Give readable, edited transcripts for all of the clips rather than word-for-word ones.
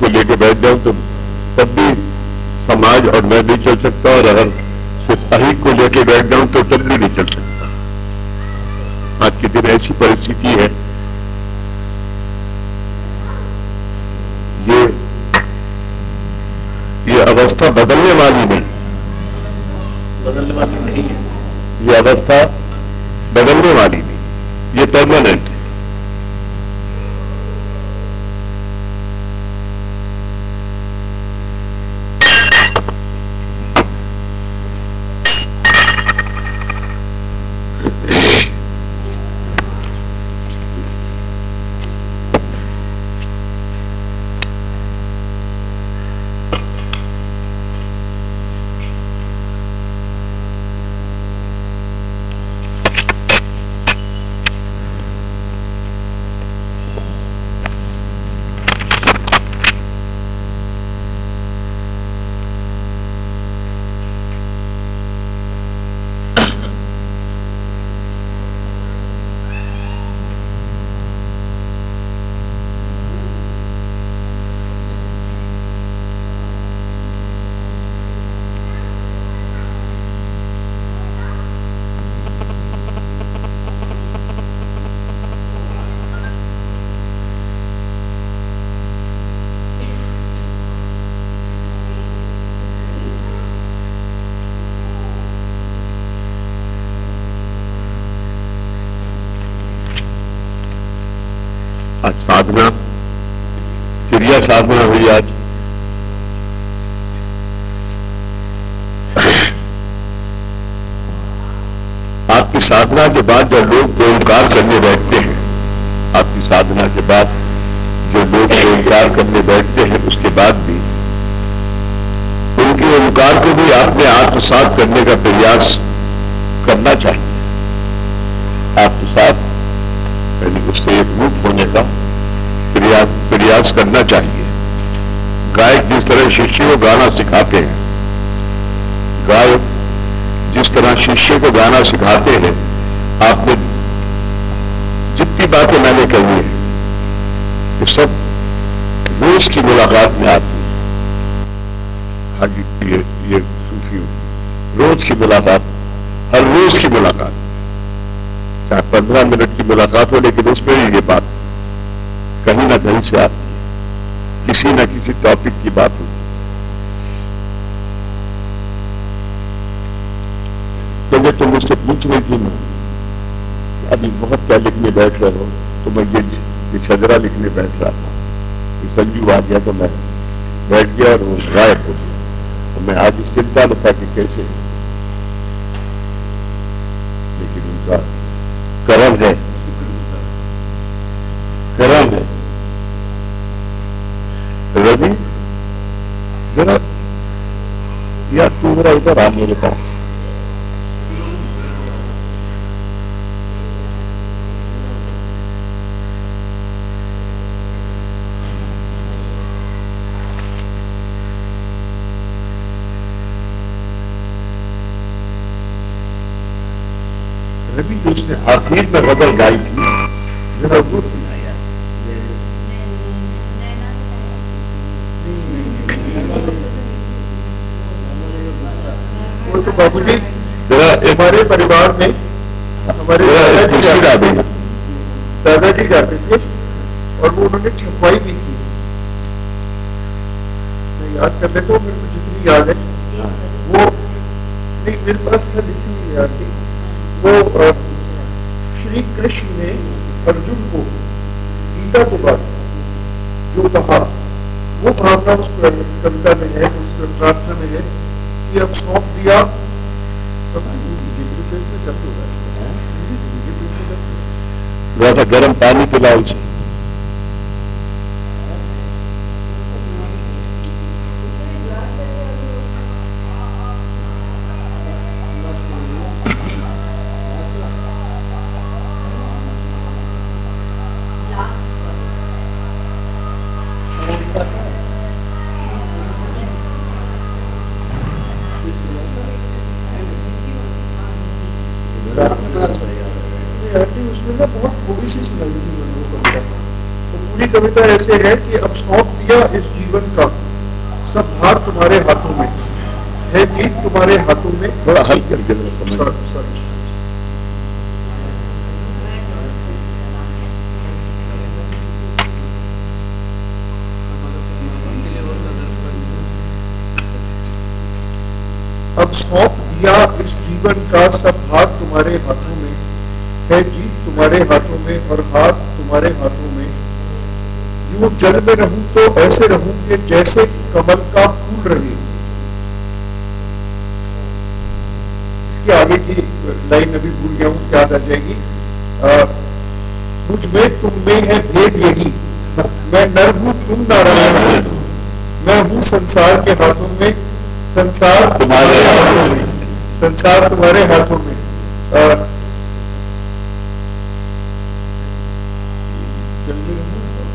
को लेके बैठ जाऊं तो तब भी समाज और मैं नहीं चल सकता, और अगर सिर्फ अहिक को लेके बैठ जाऊं तो तब भी नहीं चल सकता। आज के दिन ऐसी परिस्थिति है, ये अवस्था बदलने वाली नहीं है, ये अवस्था बदलने वाली नहीं, ये परमानेंट है। आज साधना, क्रिया साधना हुई आज। आपकी साधना के बाद जो लोग ओंकार करने बैठते हैं, आपकी साधना के बाद जो लोग ओंकार करने बैठते हैं, उसके बाद भी उनके ओंकार को भी आपने आत्मसात करने का प्रयास करना चाहिए। आत्मसात यानी उससे एक रूप होने का प्रयास करना चाहिए। गायक जिस तरह शिष्य को गाना सिखाते हैं, गायक जिस तरह शिष्य को गाना सिखाते हैं, आपने जितनी बातें मैंने कही है ये सब रोज की मुलाकात में आती है। हाँ जी, ये सूफी रोज की मुलाकात, हर रोज की मुलाकात, चाहे 15 मिनट की मुलाकात हो, लेकिन उसमें ही ये बात कहीं ना कहीं से आती है, किसी न किसी टॉपिक की बात होती है। तो जब तुम मुझसे पूछ रही थी ना अभी बहुत क्या लिखने बैठ रहे हो, तो मैं ये शजरा लिखने बैठ रहा था, संजू आ गया तो मैं बैठ गया और वो गायब हो गया। तो मैं आज इस चिंता में था कि कैसे, लेकिन उनका करम है, करम है। रवि जरा यार तू जरा इधर आ मेरे पास। रवि जो उसने आखिर में गजल गाई थी, जरा वो सुनाया। वो तो बाबूजी जरा हमारे परिवार में हमारे दादाजी जाते थे और वो उन्होंने छपवाई भी थी। मैं याद कर लेता हूँ, मेरे को जितनी याद है वो नहीं, मेरे पास है लिखी हुई याद थी। वो श्री कृष्ण ने अर्जुन को गीता के बाद जो कहा, वो भावना उस कविता में है, उस प्रार्थना में है कि अब सौंप दिया। जैसा गर्म पानी पिलाओ उसे। उसमें ना बहुत थोड़ी सी सुनाई थी कविता, तो पूरी कविता ऐसे है कि अब सौंप दिया इस जीवन जीवन का सब भार तुम्हारे हाथों में है, जीत तुम्हारे हाथों में। थोड़ा हल करके समझ। अब सौंप दिया इस जीवन का सब भार तुम्हारे हाथों में है, जीत तुम्हारे हाथों में और हाथ तुम्हारे हाथों में। यूं जल में रहूं तो ऐसे रहूं कि जैसे कमल का फूल रहे। इसके आगे की लाइन अभी भूल गया हूं, याद आ जाएगी। मुझ में तुम में है भेद यही, मैं नर हूं तुम नारायण, मैं हूं संसार के हाथों में, संसार तुम्हारे हाथों में, संसार तुम्हारे हाथों में।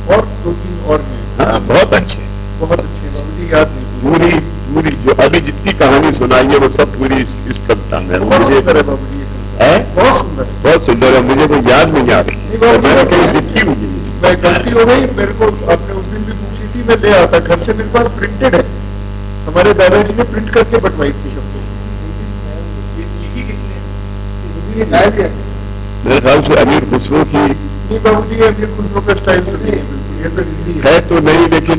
और दो तीन और हैं। हाँ, बहुत अच्छे, बहुत अच्छे, मुझे याद नहीं। पूरी पूरी जो अभी जितनी कहानी सुनाई है वो सब पूरी इस कविता में। बहुत सुंदर है बाबू जी, बहुत सुंदर, बहुत सुंदर है। मुझे वो याद नहीं आ रही, मैंने कहीं लिखी हुई है। मैं गलती हो गई, मेरे को आपने उस दिन भी पूछी थी, मैं ले आता घर से, मेरे पास प्रिंटेड है। हमारे दादाजी ने प्रिंट करके बनवाई थी सबको। मेरे ख्याल से अमीर खुसरो की। नहीं बाबू जी, अमीर खुसरो का स्टाइल तो नहीं है, ये तो हिंदी है तो नहीं, लेकिन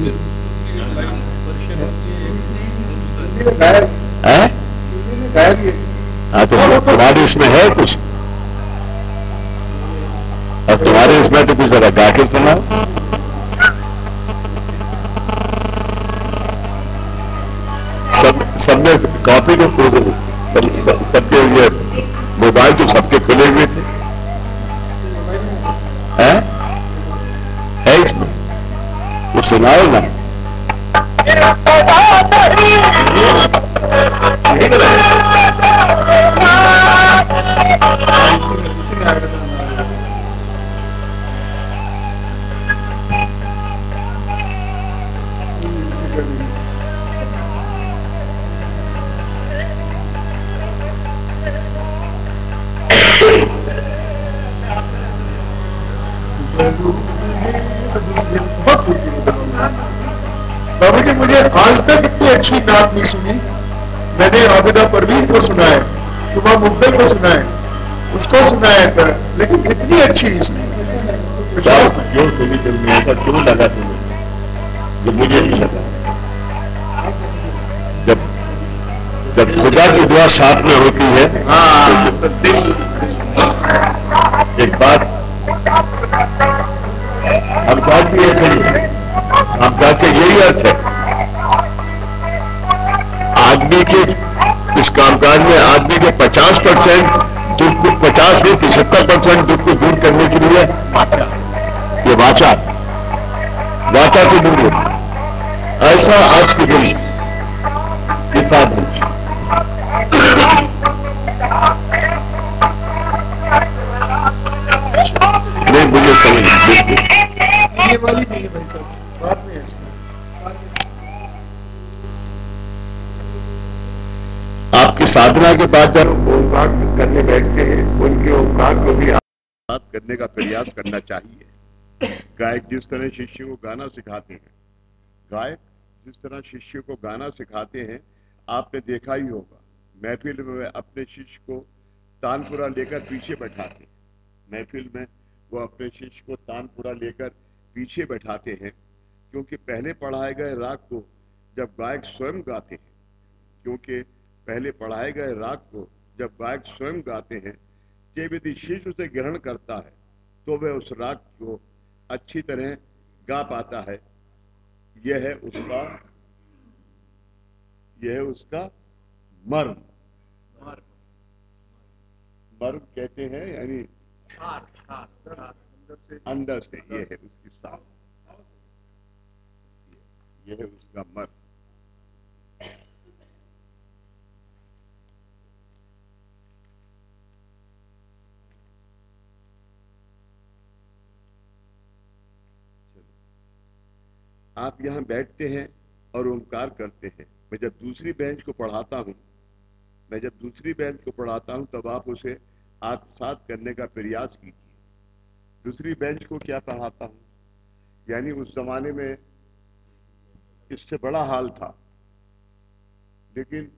हाँ, तो तुम्हारे इसमें है कुछ, और तुम्हारे इसमें तो कुछ जरा गा के सुनाओ। सबने कॉपी को सबके ये मोबाइल तो सबके खुले हुए थे। है इसमें वो सुनाओ ना। बाबू जी, मुझे आज तक इतनी अच्छी नात नहीं सुनी। मैंने आबिदा परवीन को सुना है, शुभा मुग्दल को सुना है, उसको सुना है, लेकिन इतनी अच्छी नहीं सुनी। क्यों सुनी तुमने? ऐसा क्यों लगा तुम्हें? जो मुझे नहीं लगा। जब खुदा की दुआ साथ में होती है, तो दिल। एक बात हम बात भी ऐसे ही है, हम कहते यही अर्थ है आदमी के इस कामकाज में, आदमी के 50% दुख को, 50 से 75% दुख को दूर करने के लिए ये वाचा से दूर हो। ऐसा आज के दिन के साथ नहीं, मुझे समझ ये वाली नहीं है भाई साहब, बाद में है इसमें। आपकी साधना के बाद जब ओंकार करने बैठते हैं, उनके ओंकार को भी बात करने का प्रयास करना चाहिए। गायक जिस तरह शिष्यों को गाना सिखाते हैं, गायक जिस तरह शिष्यों को गाना सिखाते हैं, आपने देखा ही होगा महफिल में अपने शिष्य को तानपुरा लेकर पीछे बैठाते हैं। महफिल में वो अपने शिष्य को तानपुरा लेकर पीछे बैठाते हैं, क्योंकि पहले पढ़ाए गए राग को जब गायक स्वयं गाते हैं, क्योंकि पहले पढ़ाए गए राग को जब गायक स्वयं गाते हैं, जब यदि शिष्य उसे ग्रहण करता है तो वह उस राग को अच्छी तरह गा पाता है। यह है उसका मर्म। मर्म कहते हैं, यानी अंदर से, ये है उसकी साथ, ये है उसका मर्म। आप यहाँ बैठते हैं और ओंकार करते हैं। मैं जब दूसरी बेंच को पढ़ाता हूँ तब आप उसे आत्मसात करने का प्रयास कीजिए। दूसरी बेंच को क्या पढ़ाता हूँ, यानी उस जमाने में इससे बड़ा हाल था, लेकिन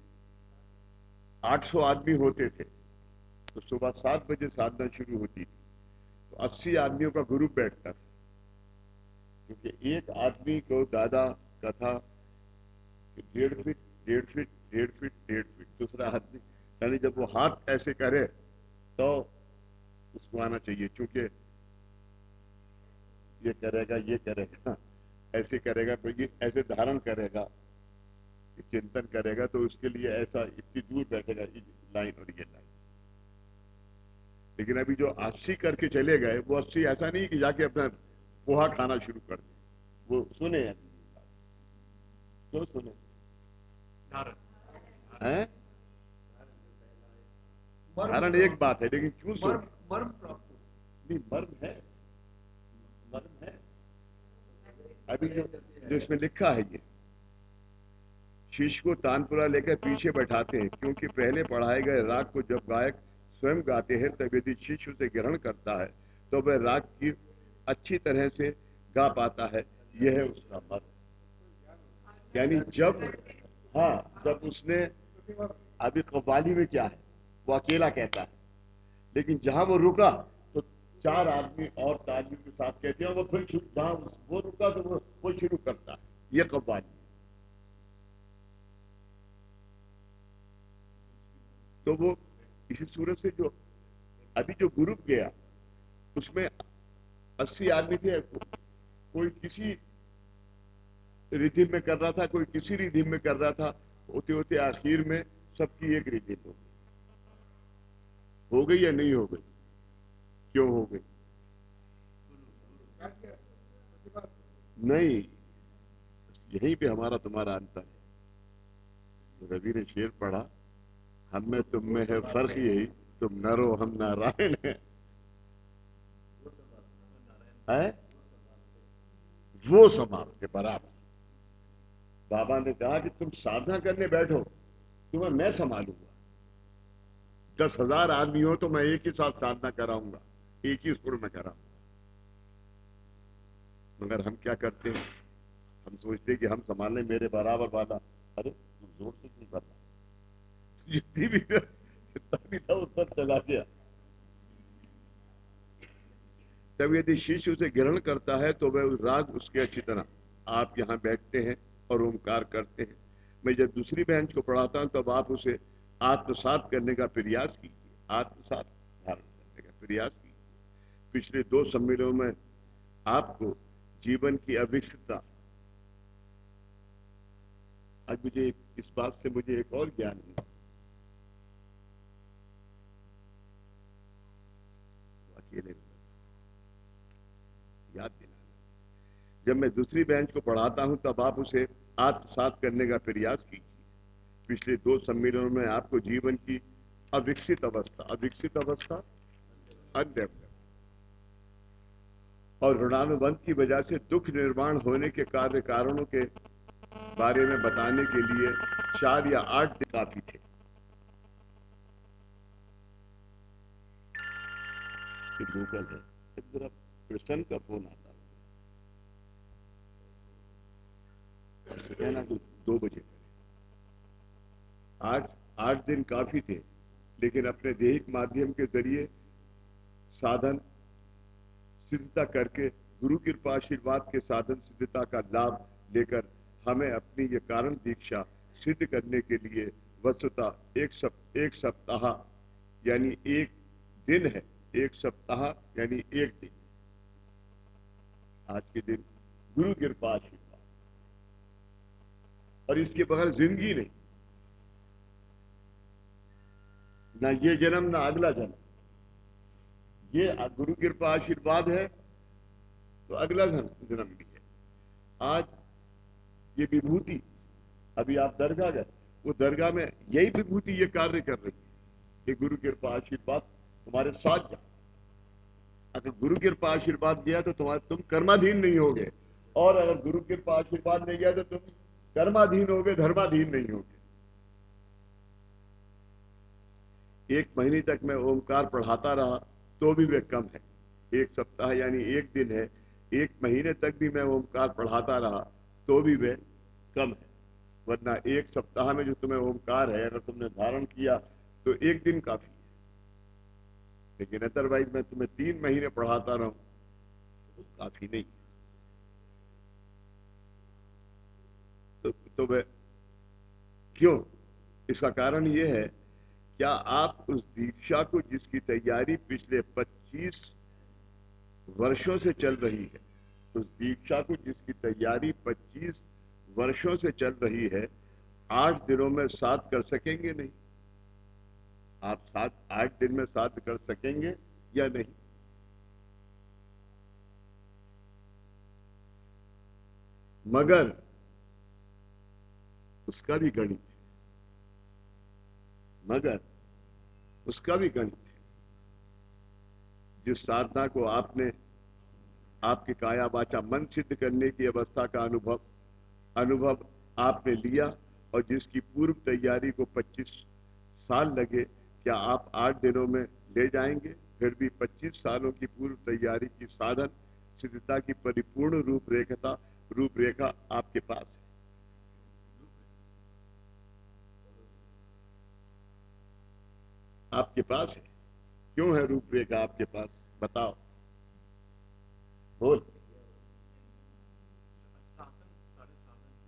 800 आदमी होते थे, तो सुबह 7 बजे साधना शुरू होती थी, तो 80 आदमियों का ग्रुप बैठता था, क्योंकि एक आदमी को दादा का था कि 1.5 फीट 1.5 फीट 1.5 फीट 1.5 फीट, दूसरा आदमी यानी जब वो हाथ ऐसे करे तो उसको आना चाहिए, क्योंकि ये करेगा ऐसे करेगा, कोई ऐसे धारण करेगा, चिंतन करेगा, तो उसके लिए ऐसा इतनी दूर बैठेगा लाइन और ये लाइन। लेकिन अभी जो 80 करके चले गए, वो 80 ऐसा नहीं कि जाके अपना पोहा खाना शुरू कर दे, वो सुने क्यों सुने हैं? धारण एक बात है, लेकिन क्यों सुने? मर्म प्राप्त हो। नहीं, मर्म है अभी जो इसमें लिखा है, ये शिष्य को तानपुरा लेकर पीछे बैठाते हैं, क्योंकि पहले पढ़ाए गए राग को जब गायक स्वयं गाते हैं, तब यदि शिष्य उसे ग्रहण करता है तो वह राग की अच्छी तरह से गा पाता है। यह है उसका मत। यानी जब उसने अभी कव्वाली में क्या है, वो अकेला कहता है, लेकिन जहां वो रुका तो 4 आदमी और तालियों के साथ कहते हैं, वो फिर जहां वो रुका तो वो शुरू करता है। ये कव्वाली है। तो वो इसी सूरत से जो अभी जो ग्रुप गया, उसमें 80 आदमी थे, कोई किसी रिधिम में कर रहा था, कोई किसी रिधिम में कर रहा था, होते होते आखिर में सबकी एक रिधिम हो गई या नहीं हो गई? क्यों हो गई? नहीं, यहीं पे हमारा तुम्हारा अंतर है। तो रवि ने शेर पढ़ा, हम में तुम में है फर्क यही, तुम नरो हम नारायण है। वो संभालते बराबर। बाबा ने कहा कि तुम साधना करने बैठो, तुम्हें मैं संभालूंगा। 10,000 आदमी हो तो मैं एक ही साथ साधना कराऊंगा, एक ही सुर में कराऊंगा। मगर हम क्या करते हैं, हम सोचते हैं कि हम संभालने मेरे बराबर वाला, अरे तुम जोर से क्यों कर रहा, जितनी भी जितना भी था वो सब चला गया। तब यदि शिष्य उसे ग्रहण करता है तो वह राग उसके अच्छी तरह, आप यहाँ बैठते हैं और ओमकार करते हैं। मैं जब दूसरी बेंच को पढ़ाता हूँ तब आप उसे आत्मसात करने का प्रयास कीजिए, आत्मसात धारण करने का प्रयास कीजिए। पिछले 2 सम्मेलनों में आपको जीवन की अविकसितता, आज मुझे इस बात से मुझे एक और ज्ञान हुआ, अकेले याद दिलाना। जब मैं दूसरी बेंच को पढ़ाता हूं तब आप उसे आत्मसात करने का प्रयास कीजिए। पिछले 2 सम्मेलनों में आपको जीवन की अविकसित अवस्था अनडेवलप्ड और ऋणानुबंध की वजह से दुख निर्माण होने के कार्य कारणों के बारे में बताने के लिए 4 या 8 दिन काफी थे। गूगल है, जरा प्रसन्न का फोन आता है, कहना तो 2 बजे करें। आज 8 दिन काफी थे, लेकिन अपने दैहिक माध्यम के जरिए साधन सिद्धता करके गुरु कृपा आशीर्वाद के साधन सिद्धता का लाभ लेकर हमें अपनी ये कारण दीक्षा सिद्ध करने के लिए वस्तुतः एक सप्ताह यानी 1 दिन है, 1 सप्ताह यानी 1 दिन। आज के दिन गुरु कृपा आशीर्वाद, और इसके बगैर जिंदगी नहीं, ना ये जन्म ना अगला जन्म। ये गुरु कृपा आशीर्वाद है तो अगला जन्म भी है। आज ये विभूति, अभी आप दरगाह गए, वो दरगाह में यही विभूति ये कार्य कर रही है कि गुरु कृपा आशीर्वाद तुम्हारे साथ जा। अगर गुरु कृपा आशीर्वाद दिया तो तुम कर्माधीन नहीं होगे, और अगर गुरु कृपा आशीर्वाद नहीं गया तो तुम कर्माधीन होगे, धर्माधीन नहीं होगे। 1 महीने तक मैं ओमकार पढ़ाता रहा तो भी वे कम है। 1 सप्ताह यानी 1 दिन है, 1 महीने तक भी मैं ओमकार पढ़ाता रहा तो भी वे कम है, वरना एक सप्ताह में जो तुम्हें ओमकार है अगर तुमने धारण किया तो एक दिन काफी है, लेकिन अदरवाइज मैं तुम्हें 3 महीने पढ़ाता रहूं तो काफी नहीं है। तो मैं क्यों, इसका कारण यह है, क्या आप उस दीक्षा को जिसकी तैयारी पिछले 25 वर्षों से चल रही है, उस दीक्षा को जिसकी तैयारी 25 वर्षों से चल रही है, 8 दिनों में साध कर सकेंगे? नहीं। आप 8 दिन में साध कर सकेंगे या नहीं? मगर उसका भी गणित है, मगर उसका भी गणित है। जिस साधना को आपने आपके काया वाचा मन सिद्ध करने की अवस्था का अनुभव अनुभव आपने लिया, और जिसकी पूर्व तैयारी को 25 साल लगे, क्या आप 8 दिनों में ले जाएंगे? फिर भी 25 सालों की पूर्व तैयारी की साधन सिद्धता की परिपूर्ण रूपरेखा आपके पास है। आपके पास है। क्यों है रूपरेखा आपके पास? बताओ, बोल।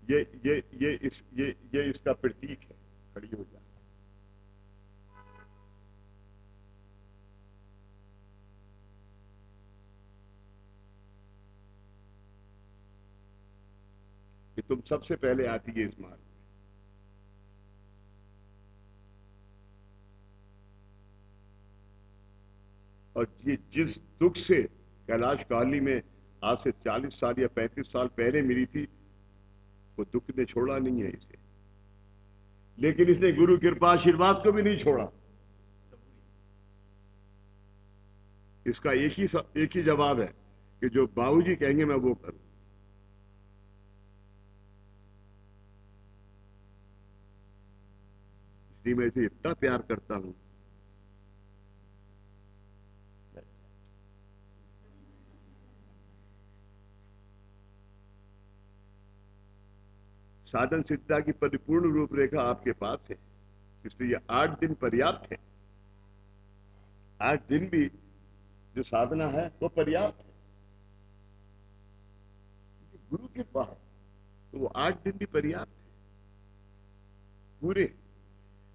ये इसका प्रतीक है। खड़ी हो जा। कि तुम सबसे पहले आती है इस मार्ग में, और ये जिस दुख से कैलाश काली में आज से 40 साल या 35 साल पहले मिली थी, वो दुख ने छोड़ा नहीं है इसे, लेकिन इसने गुरु कृपा आशीर्वाद को भी नहीं छोड़ा। इसका एक ही जवाब है कि जो बाबूजी कहेंगे मैं वो करूं। इसलिए मैं इसे इतना प्यार करता हूं। साधन सिद्धता की परिपूर्ण रूपरेखा आपके पास है, इसलिए 8 दिन पर्याप्त है। 8 दिन भी जो साधना है वो पर्याप्त है। गुरु कृपा है तो वो 8 दिन भी पर्याप्त है पूरे।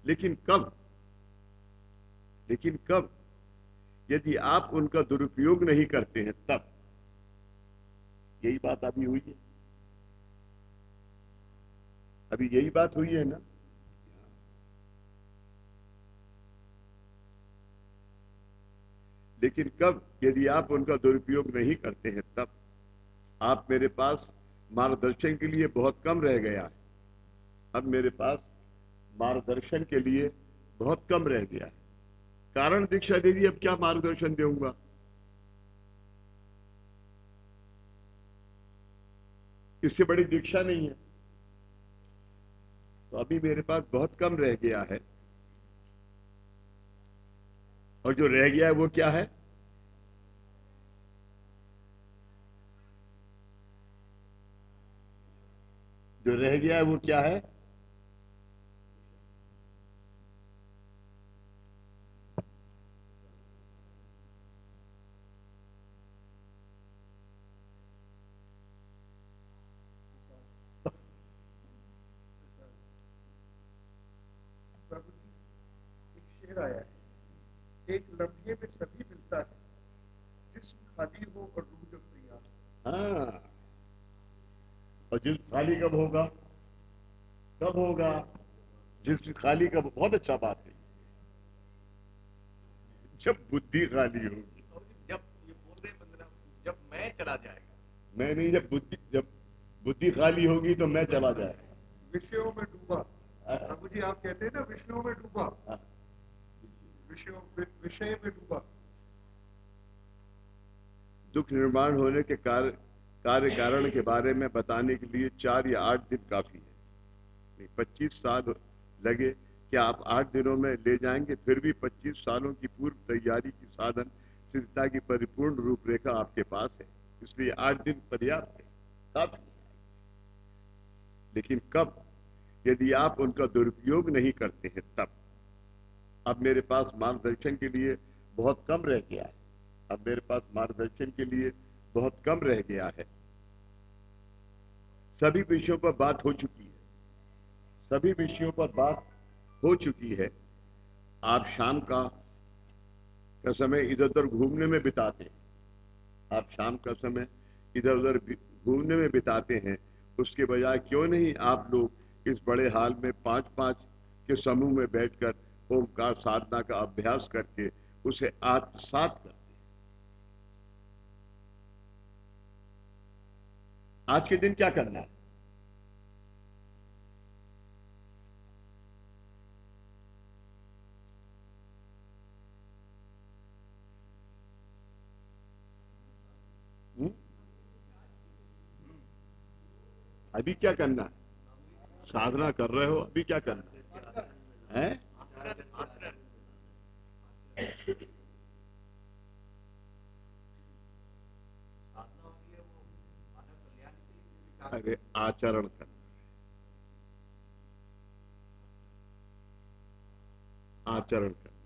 लेकिन कब? लेकिन कब? यदि आप उनका दुरुपयोग नहीं करते हैं तब। यही बात अभी हुई है, अभी यही बात हुई है ना। लेकिन कब? यदि आप उनका दुरुपयोग नहीं करते हैं तब। आप मेरे पास मार्गदर्शन के लिए बहुत कम रह गया है। अब मेरे पास मार्गदर्शन के लिए बहुत कम रह गया है। कारण दीक्षा दे दी, अब क्या मार्गदर्शन दूंगा? इससे बड़ी दीक्षा नहीं है। तो अभी मेरे पास बहुत कम रह गया है, और जो रह गया है वो क्या है? जो रह गया है वो क्या है? प्रभु जी, एक शेर आया है, एक लम्हे में सभी मिलता है, जिस्म खाली हो और रूह जब तैयार। हाँ, और जिस खाली कब होगा? कब होगा? जिस खाली कब? बहुत अच्छा बात है। जब बुद्धि खाली होगी। जब ये बोल रहे मतलब जब मैं चला जाएगा। मैं नहीं, जब बुद्धि खाली होगी तो मैं चला जाएगा। विषयों में डूबा। प्रभु जी आप कहते हैं ना, विषयों में डूबा, विषय में डूबा। दुख निर्माण होने के कार्य कारण के बारे में बताने के लिए 4 या 8 दिन काफी है। 25 साल लगे, क्या आप 8 दिनों में ले जाएंगे? फिर भी 25 सालों की पूर्व तैयारी की साधन सिद्धता की परिपूर्ण रूपरेखा आपके पास है, इसलिए 8 दिन पर्याप्त है, काफी है। लेकिन कब? यदि आप उनका दुरुपयोग नहीं करते हैं तब। अब मेरे पास मार्गदर्शन के लिए बहुत कम रह गया है, अब मेरे पास मार्गदर्शन के लिए बहुत कम रह गया है। सभी विषयों पर बात हो चुकी है, सभी विषयों पर बात हो चुकी है। आप शाम का समय इधर उधर घूमने में बिताते हैं, आप शाम का समय इधर उधर घूमने में बिताते हैं। उसके बजाय क्यों नहीं आप लोग इस बड़े हाल में 5-5 के समूह में बैठकर ओमकार साधना का अभ्यास करके उसे आत्मसात करते हैं। आज के दिन क्या करना है? अभी क्या करना है? साधना कर रहे हो, अभी क्या करना है? अरे आचरण करना, आचरण करना,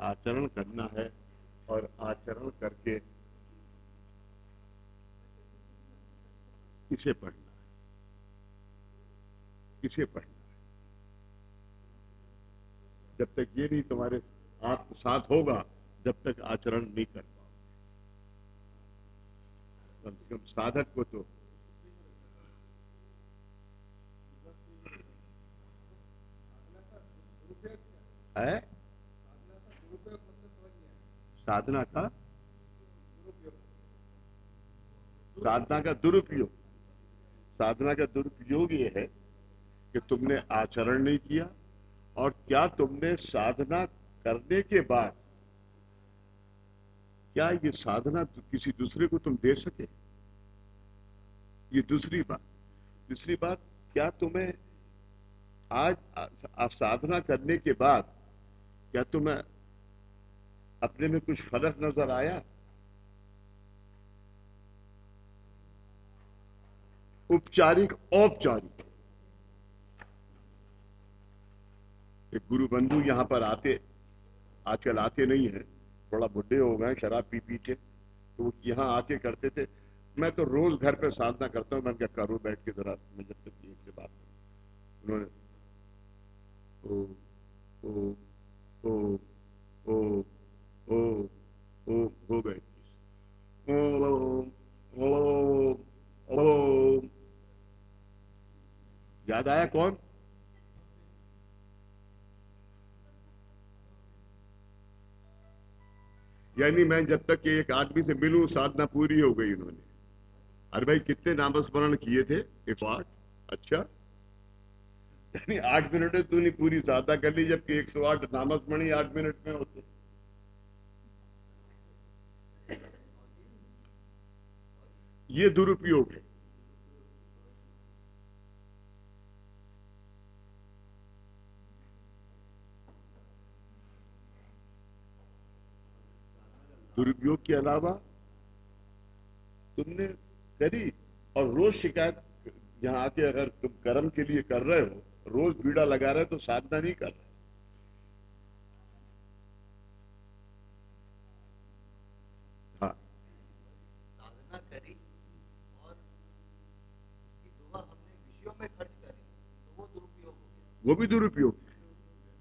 आचरण करना है। और आचरण करके इसे पढ़ना है, इसे पढ़ना है। जब तक ये नहीं तुम्हारे आत्मसात होगा, जब तक आचरण नहीं कर पाओगे। कम से कम साधक को तो है साधना का, साधना का दुरुपयोग। साधना का दुरुपयोग ये है कि तुमने आचरण नहीं किया, और क्या तुमने साधना करने के बाद क्या ये साधना किसी दूसरे को तुम दे सके? ये दूसरी बात। तीसरी बात, क्या तुम्हें आज साधना करने के बाद क्या तुम्हें अपने में कुछ फर्क नजर आया? औपचारिक औपचारिक। एक गुरु बंधु यहाँ पर आते, आजकल आते नहीं है, थोड़ा बुढ़े हो गए, शराब पी पी के, तो वो यहाँ आके करते थे। मैं तो रोज घर पे साधना करता हूँ। मैंने क्या करूँ बैठ के जरा, मैं जब तक एक से बात करूं। उन्होंने ओ ओ ओ ओ ओ ओ हो गए। ओम ओम ओम। याद आया कौन? यानी मैं जब तक एक आदमी से मिलूं साधना पूरी हो गई उन्होंने। अरे भाई कितने नामस्मरण किए थे? 108। अच्छा, यानी 8 मिनट में तूने पूरी साधना कर ली, जबकि 108 नामस्मरण ही 8 मिनट में होते। ये दुरुपयोग है। दुरुपयोग के अलावा तुमने करी, और रोज शिकायत यहाँ आके अगर तुम कर्म के लिए कर रहे हो, रोज बीड़ा लगा रहे हो, तो साधना नहीं कर रहे। हाँ, साधना करी और उसकी दुआ हमने विषयों में खर्च करी, तो वो दुरुपयोग हो गया। वो भी दुरुपयोग है,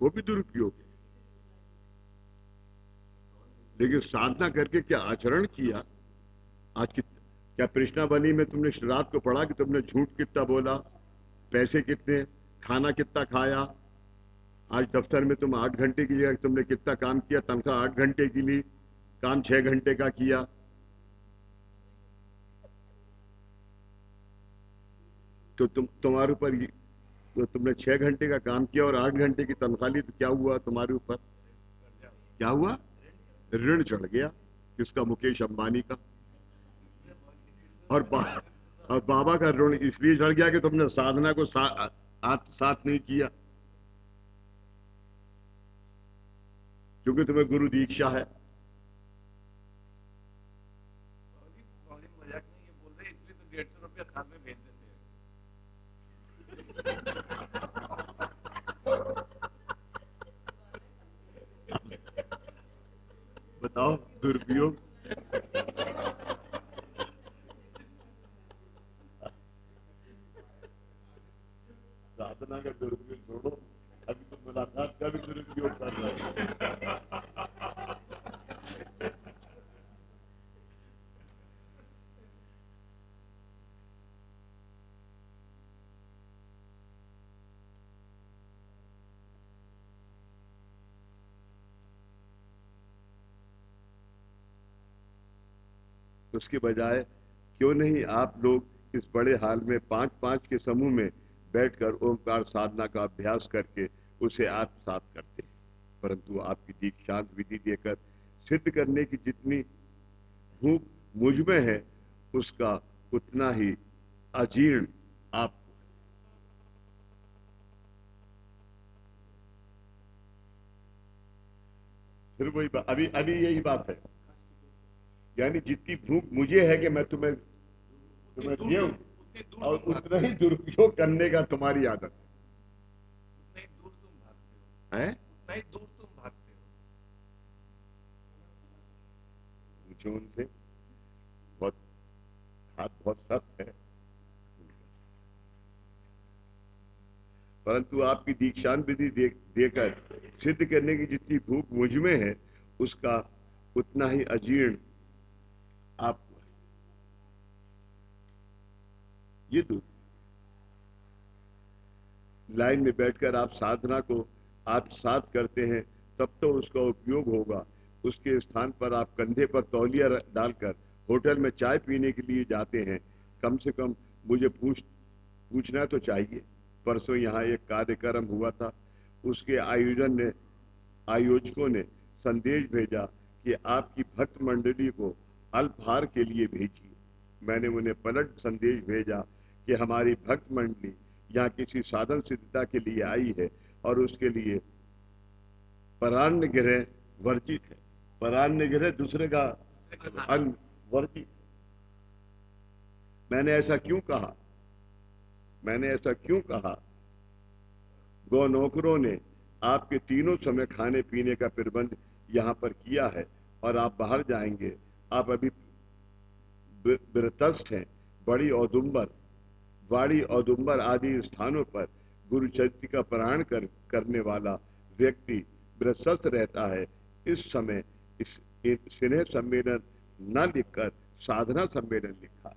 वो भी दुरुपयोग है। लेकिन साधना करके क्या आचरण किया? आज क्या कृष्णा बनी में तुमने रात को पढ़ा कि तुमने झूठ कितना बोला, पैसे कितने, खाना कितना खाया? आज दफ्तर में तुम 8 घंटे की जगह तुमने कितना काम किया? तनख्वाह 8 घंटे की ली, काम 6 घंटे का किया। तो तुम्हारे ऊपर तो तुमने 6 घंटे का काम किया और 8 घंटे की तनख्वाह ली, तो क्या हुआ तुम्हारे ऊपर? क्या हुआ? ऋण चढ़ गया। किसका? मुकेश अंबानी का। और और बाबा का ऋण इसलिए चढ़ गया कि तुमने साधना को साथ नहीं किया, क्योंकि तुम्हें गुरु दीक्षा है। मजाक में ये 150 रुपया साल में भेज देते हैं। बताओ दुरुपयोग। साधना का दुरुपयोग छोड़ो, अभी तो मुलाकात का भी दुरुपयोग कर रहे हैं। उसके बजाय क्यों नहीं आप लोग इस बड़े हाल में 5-5 के समूह में बैठकर ओंकार साधना का अभ्यास करके उसे आत्मसात करते हैं। परंतु आपकी दीक्षांत विधि देकर सिद्ध करने की जितनी भूख मुझ में है, उसका उतना ही अजीर्ण आपको है। फिर वही अभी अभी यही बात है, यानी जितनी भूख मुझे है कि मैं तुम्हें दूं, और उतना ही दुरुपयोग करने का तुम्हारी आदत उतना ही दूर तुम भागते हो, है। उतना ही दूर तुम भागते हो। पूछो उनसे, बहुत हाथ बहुत सख्त है, परंतु आपकी दीक्षांत विधि देकर सिद्ध करने की जितनी भूख मुझ में है, उसका उतना ही अजीर्ण आपको है। ये दूर लाइन में बैठकर आप साधना को आत्मसात करते हैं, तब तो उसका उपयोग होगा। उसके स्थान पर आप कंधे पर तौलिया डालकर होटल में चाय पीने के लिए जाते हैं। कम से कम मुझे पूछना तो चाहिए। परसों यहाँ एक कार्यक्रम हुआ था, उसके आयोजकों ने संदेश भेजा कि आपकी भक्त मंडली को अल्पहार के लिए भेजिए। मैंने उन्हें पलट संदेश भेजा कि हमारी भक्त मंडली यहाँ किसी साधन सिद्धता के लिए आई है और उसके लिए परान्न ग्रह वर्जित है। परान्न ग्रह दूसरे का अन्न वर्जित। मैंने ऐसा क्यों कहा? गौ नौकरों ने आपके तीनों समय खाने पीने का प्रबंध यहाँ पर किया है और आप बाहर जाएंगे। आप अभी विरतस्थ हैं। वाड़ी औदुंबर आदि स्थानों पर गुरु चरित्र का पारायण करने वाला व्यक्ति विरतस्थ रहता है। इस समय इस स्नेह सम्मेलन न लिखकर साधना सम्मेलन लिखा है।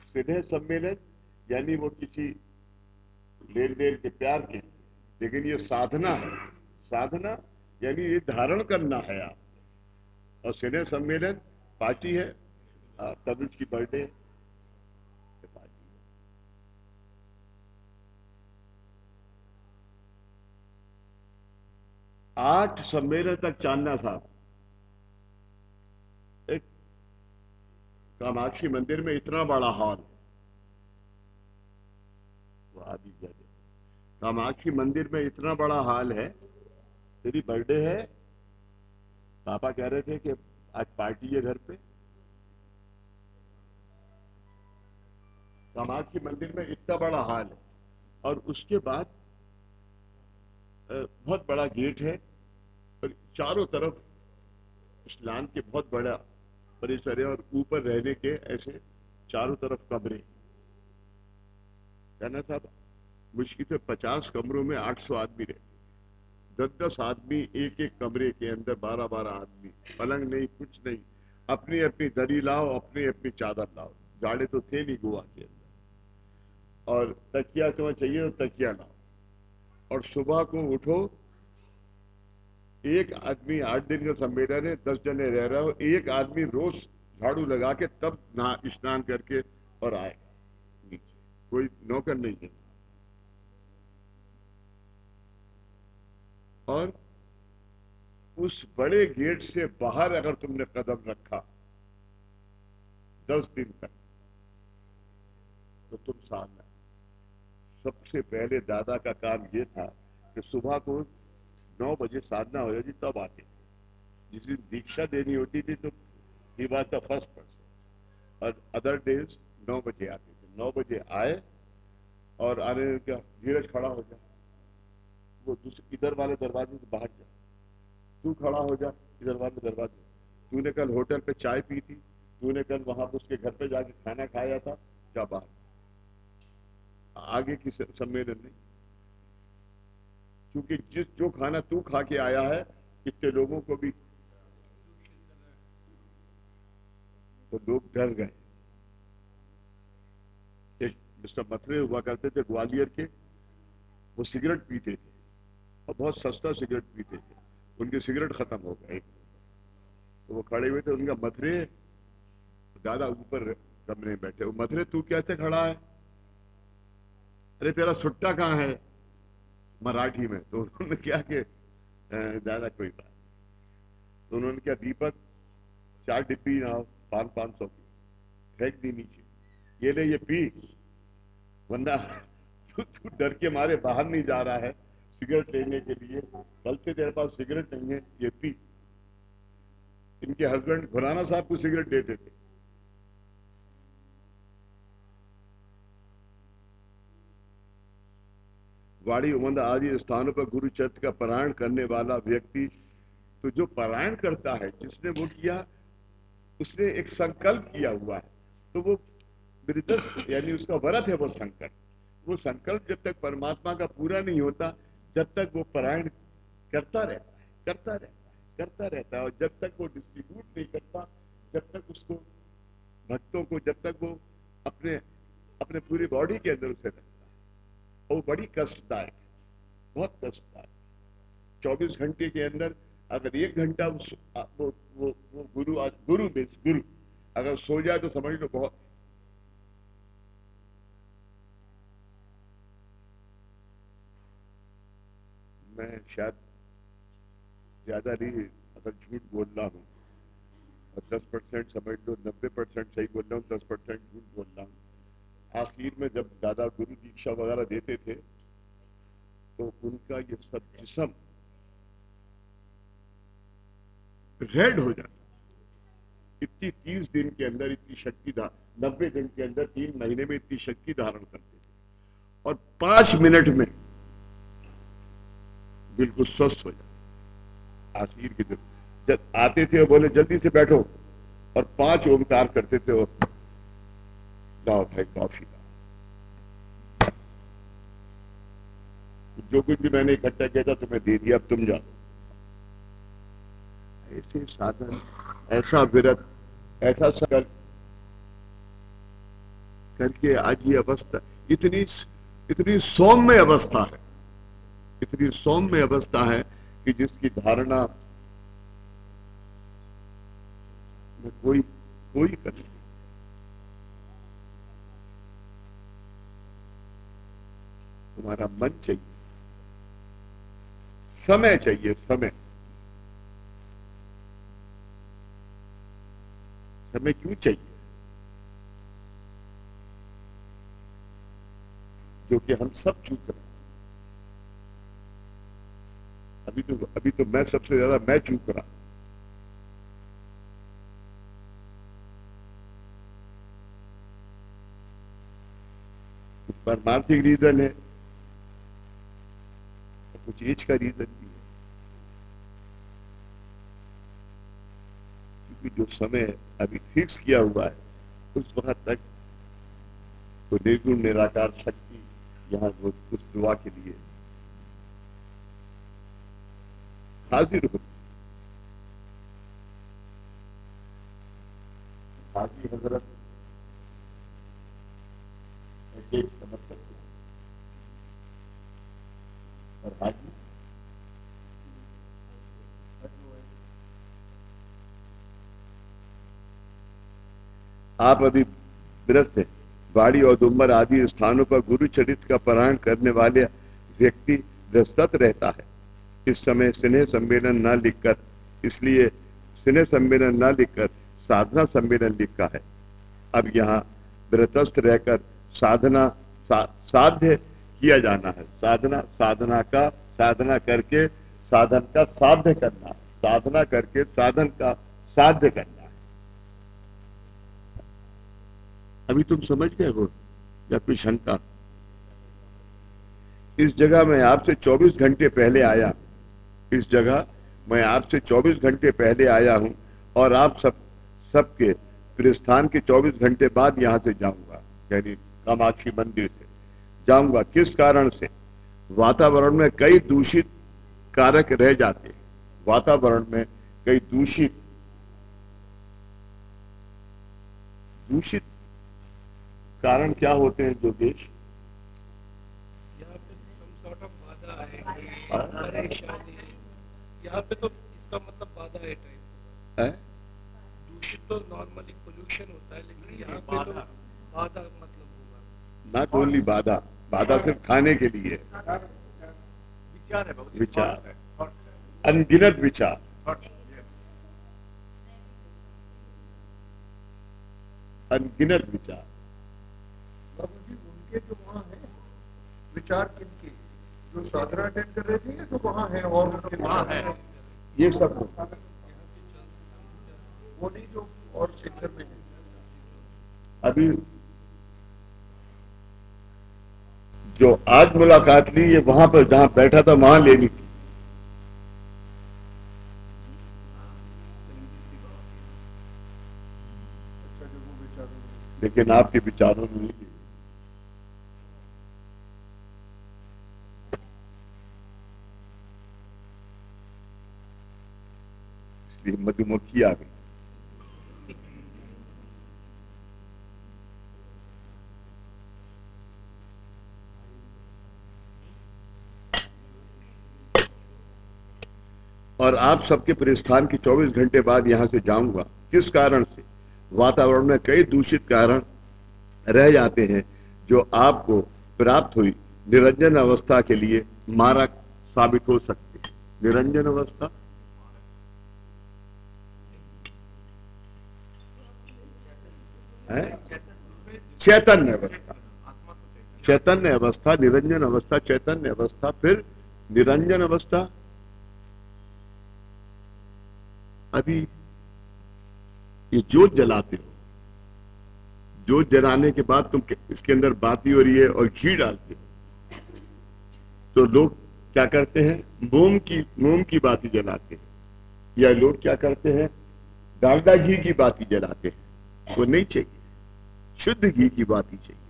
स्नेह सम्मेलन यानी वो किसी लेन देन के प्यार के, लेकिन ये साधना है। साधना यानी ये धारण करना है आप। और स्नेह सम्मेलन पार्टी है, तब उसकी बर्थडे पार्टी है। 8 सम्मेलन तक चांदना साहब एक कामाक्षी मंदिर में इतना बड़ा हॉल, वो आदि जगह कामाक्षी मंदिर में इतना बड़ा हॉल है। तेरी बर्थडे है, पापा कह रहे थे कि आज पार्टी है घर पे। कामाक्षी मंदिर में इतना बड़ा हॉल है और उसके बाद बहुत बड़ा गेट है और चारों तरफ स्नान के बहुत बड़ा परिसर है और ऊपर रहने के ऐसे चारों तरफ कमरे। कहना साहब मुश्किल से 50 कमरों में 800 आदमी रहते, 10-10 आदमी एक एक कमरे के अंदर, 12-12 आदमी, पलंग नहीं, कुछ नहीं, अपनी अपनी दरी लाओ, अपनी अपनी चादर लाओ। गाड़े तो थे नहीं गोवा के अंदर, और तकिया तुम्हें चाहिए तो तकिया लाओ। और सुबह को उठो, एक आदमी 8 दिन का सम्मेलन है, 10 जने रह रहे हो, एक आदमी रोज झाड़ू लगा के तब स्नान करके और आएगा नीचे, कोई नौकर नहीं है। और उस बड़े गेट से बाहर अगर तुमने कदम रखा 10 दिन तक तो तुम साधना। सबसे पहले दादा का काम ये था कि सुबह को 9 बजे साधना हो जाती, तब आते थे। जिस दिन दीक्षा देनी होती थी तो he was the first person, और अदर डेज 9 बजे आते थे। 9 बजे आए और आने ने क्या, धीरज खड़ा हो जा, वो दूसरे इधर वाले दरवाजे से बाहर जा, तू खड़ा हो जा इधर वाले दरवाजे, तूने कल होटल पे चाय पी थी, तूने कल वहां पर उसके घर पे जाके खाना खाया था, जा बाहर, आगे की सम्मेलन नहीं। क्योंकि जो खाना तू खा के आया है इतने लोगों को भी, तो लोग डर गए। एक मिस्टर मथुरे हुआ करते थे ग्वालियर के, वो सिगरेट पीते थे और बहुत सस्ता सिगरेट पीते थे, उनके सिगरेट खत्म हो गए, तो वो खड़े हुए थे, उनका मथुरे, दादा ऊपर कमरे में बैठे, वो मथुरे तू कैसे खड़ा है, अरे तेरा सुट्टा कहाँ है, मराठी में। तो उन्होंने क्या कि दादा कोई बात, तो उन्होंने क्या, दीपक 4 डिब्बी ना 500 की फेंक दी नीचे, ये ले ये पी, वरना तू डर के मारे बाहर नहीं जा रहा है सिगरेट लेने के लिए, कल से तेरे पास सिगरेट नहीं है, ये पी। इनके हस्बैंड खुराना साहब को सिगरेट देते थे। वाड़ी उमंदा आदि स्थानों पर गुरु चरित्र का पारायण करने वाला व्यक्ति, तो जो पारायण करता है, जिसने वो किया, उसने एक संकल्प किया हुआ है, तो वो विरतस यानी उसका व्रत है वो संकल्प। वो संकल्प जब तक परमात्मा का पूरा नहीं होता, जब तक वो पारायण करता रहता है, करता रहता है, करता रहता है, और जब तक वो डिस्ट्रीब्यूट नहीं करता, जब तक उसको भक्तों को, जब तक वो अपने अपने पूरी बॉडी के अंदर उसे रखता है, वो बड़ी कष्टदायक है, बहुत कष्टदायक। 24 घंटे के अंदर अगर 1 घंटा वो गुरु अगर सो जाए तो समझ लो बहुत। मैं शायद ज्यादा नहीं अगर झूठ बोल रहा हूँ, और 10% समझ लो, 90% सही बोल रहा हूँ, 10% झूठ बोल रहा हूँ। आखिर में जब दादा गुरु दीक्षा वगैरह देते थे तो उनका ये सब जिस्म रेड हो जाता। इतनी 30 दिन के अंदर इतनी शक्ति, 90 दिन के अंदर 3 महीने में इतनी शक्ति धारण करते थे, और 5 मिनट में बिल्कुल स्वस्थ हो जाते। आखिर के दिन जब आते थे बोले जल्दी से बैठो, और 5 ओमकार करते थे, और लाओ भाई कॉफी लाओ, जो कुछ भी मैंने इकट्ठा किया था तुम्हें दे दिया, अब तुम जाओ। ऐसे साधन, ऐसा विरत, ऐसा संकल्प करके आज ये अवस्था, इतनी सौम्य अवस्था है, इतनी सौम्य अवस्था है कि जिसकी धारणा में कोई कर नहीं। तुम्हारा मन चाहिए, समय चाहिए, समय क्यों चाहिए, जो कि हम सब चूक रहे हैं। अभी तो मैं सबसे ज्यादा मैं चूक रहा। परमार्थिक रीजन है, कुछ एज का रीजन भी है, क्योंकि जो समय अभी फिक्स किया हुआ है उस वक्त तक तो निर्गुण निराकार शक्ति यहाँ उस दुआ के लिए हाजिर होती। हाजी हजरत समझ सकते हैं, और हाजी आप अभी विरस्त हैं। बाड़ी और दुम्बर आदि स्थानों पर गुरु चरित्र का पारायण करने वाले व्यक्ति व्यस्त रहता है। इस समय स्नेह सम्मेलन न लिखकर, इसलिए स्नेह सम्मेलन न लिखकर साधना सम्मेलन लिखा है। अब यहाँ व्रतस्थ रहकर साध्य किया जाना है। साधना करके साधन का साध्य करना है। साधना करके साधन का साध्य करना है। अभी तुम समझ गए हो या कोई शंका? इस जगह मैं आपसे 24 घंटे पहले आया, इस जगह मैं आपसे 24 घंटे पहले आया हूं और आप सबके प्रस्थान के 24 घंटे बाद यहां से जाऊंगा, यानी कामाक्षी मंदिर से जाऊंगा। किस कारण से? वातावरण में कई दूषित कारक रह जाते हैं। वातावरण में कई दूषित कारण क्या होते हैं जोगेश? यहाँ पे some sort of बाधा आएगी, परेशानी। यहाँ पे तो इसका मतलब बाधा है टाइप है? दूषित तो नॉर्मली पोल्यूशन होता है, लेकिन यहाँ पे तो बाधा मतलब होगा। नॉट ओनली बाधा, बाधा सिर्फ खाने के लिए है। विचार है बाबूजी, विचार। thoughts है, thoughts है, अनगिनत विचार, thoughts, yes. अनगिनत विचार। बाबूजी उनके जो वहाँ है विचार किनके, जो साधना अटेंड कर रहे थे या जो वहाँ है और उनके वहाँ विचार? है। ये सब लोग। वो नहीं जो और सेक्टर में है। अभी जो आज मुलाकात ली ये वहां पर जहां बैठा था वहां लेनी थी। अच्छा जो वो विचारों में लेकिन आपके विचारों में नहीं ली। इसलिए मधुमक्खी आ गई। और आप सबके प्रस्थान के 24 घंटे बाद यहां से जाऊंगा। किस कारण से? वातावरण में कई दूषित कारण रह जाते हैं जो आपको प्राप्त हुई निरंजन अवस्था के लिए मारक साबित हो सकते हैं। निरंजन अवस्था है चैतन्य अवस्था, चैतन्य अवस्था, निरंजन अवस्था, चैतन्य अवस्था, फिर निरंजन अवस्था। अभी ये जोत जलाते हो, जोत जलाने के बाद तुम इसके अंदर बाती हो रही है और घी डालते हो, तो लोग क्या करते हैं? मोम की बाती जलाते हैं, या लोग क्या करते हैं? डालडा घी की बाती जलाते हैं। वो नहीं चाहिए, शुद्ध घी की बाती चाहिए।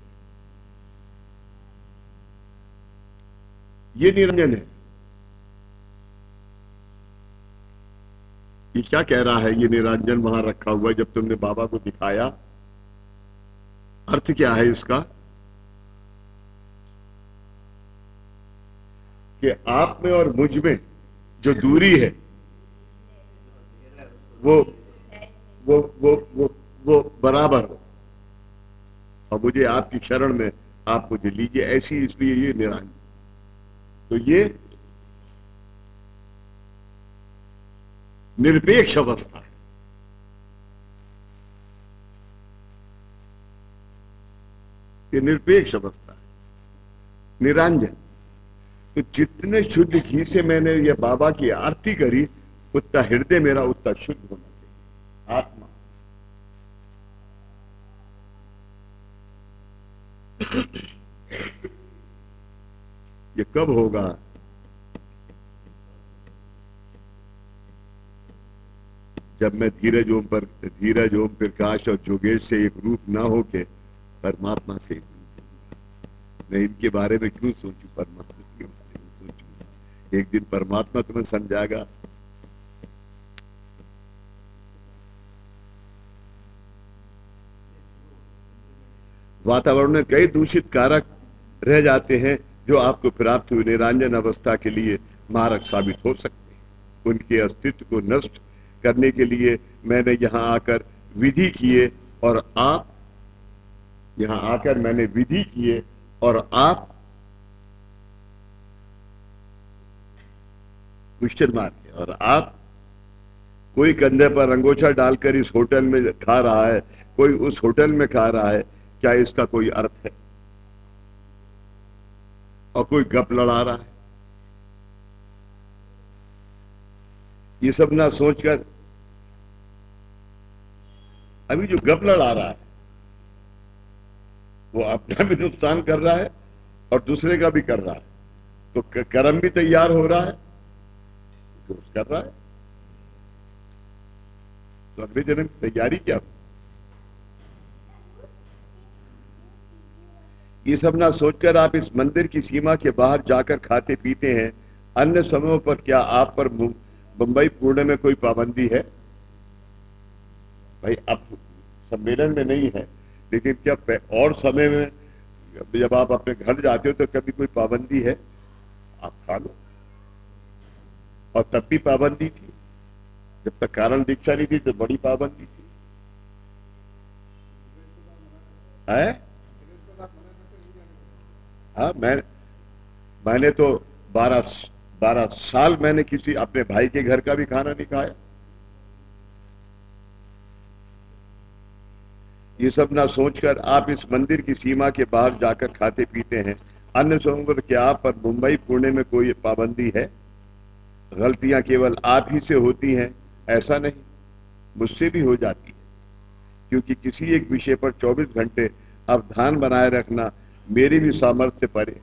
ये निरंजन है। ये क्या कह रहा है? ये निरंजन वहां रखा हुआ है, जब तुमने बाबा को दिखाया, अर्थ क्या है इसका? कि आप में और मुझ में जो दूरी है वो बराबर हो, और मुझे आपकी शरण में आप मुझे लीजिए ऐसी, इसलिए ये निरंजन। तो ये निरपेक्ष अवस्था है। ये निरपेक्ष अवस्था है, निरंजन। तो जितने शुद्ध घी से मैंने ये बाबा की आरती करी, उतना हृदय मेरा उतना शुद्ध होना चाहिए। आत्मा ये कब होगा? जब मैं धीरज ओम प्रकाश और जोगेश से एक रूप ना होके परमात्मा से एक रूप होऊंगा। मैं इनके बारे में क्यों सोचूं? परमात्मा के बारे में सोचूंगा। एक दिन परमात्मा तुम्हें समझाएगा। वातावरण में कई दूषित कारक रह जाते हैं जो आपको प्राप्त हुई निरंजन अवस्था के लिए मारक साबित हो सकते हैं। उनके अस्तित्व को नष्ट करने के लिए मैंने यहां आकर विधि किए, और आप यहां आकर मैंने विधि किए, और आप क्वेश्चन मार्क है, और आप कोई कंधे पर अंगोछा डालकर इस होटल में खा रहा है, कोई उस होटल में खा रहा है। क्या इसका कोई अर्थ है? और कोई गप लड़ा रहा है। ये सब ना सोचकर अभी जो गपलड़ आ रहा है वो अपना भी नुकसान कर रहा है और दूसरे का भी कर रहा है, तो कर्म भी तैयार हो रहा है, दोस्त कर रहा है, तो अगले जन्म की तैयारी क्या हो? ये सब ना सोचकर आप इस मंदिर की सीमा के बाहर जाकर खाते पीते हैं। अन्य समयों पर क्या आप पर मुंबई पुणे में कोई पाबंदी है? भाई अब सम्मेलन में नहीं है, लेकिन क्या और समय में जब आप अपने घर जाते हो तो कभी कोई पाबंदी है? आप खा लो। और तब भी पाबंदी थी, जब तक कारण दीक्षा नहीं थी तो बड़ी पाबंदी थी। है? हाँ, मैंने तो 12 साल मैंने किसी अपने भाई के घर का भी खाना नहीं खाया। ये सब ना सोचकर आप इस मंदिर की सीमा के बाहर जाकर खाते पीते हैं। अन्य समयों पर क्या आप पर मुंबई पुणे में कोई पाबंदी है? गलतियां केवल आप ही से होती हैं ऐसा नहीं, मुझसे भी हो जाती है, क्योंकि किसी एक विषय पर 24 घंटे अवधान बनाए रखना मेरी भी सामर्थ्य से परे।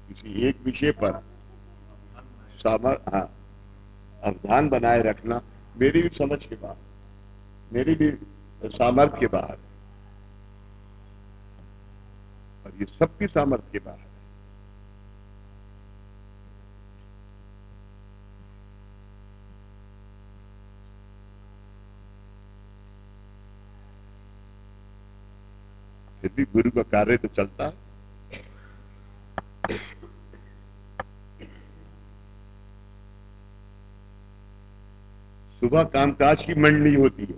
किसी एक विषय पर अवधान बनाए रखना मेरी भी समझ के बाहर, मेरी भी सामर्थ्य के बाहर, और ये सबकी सामर्थ्य के बाहर है। फिर भी गुरु का कार्य तो चलता है। सुबह कामकाज की मंडली होती है,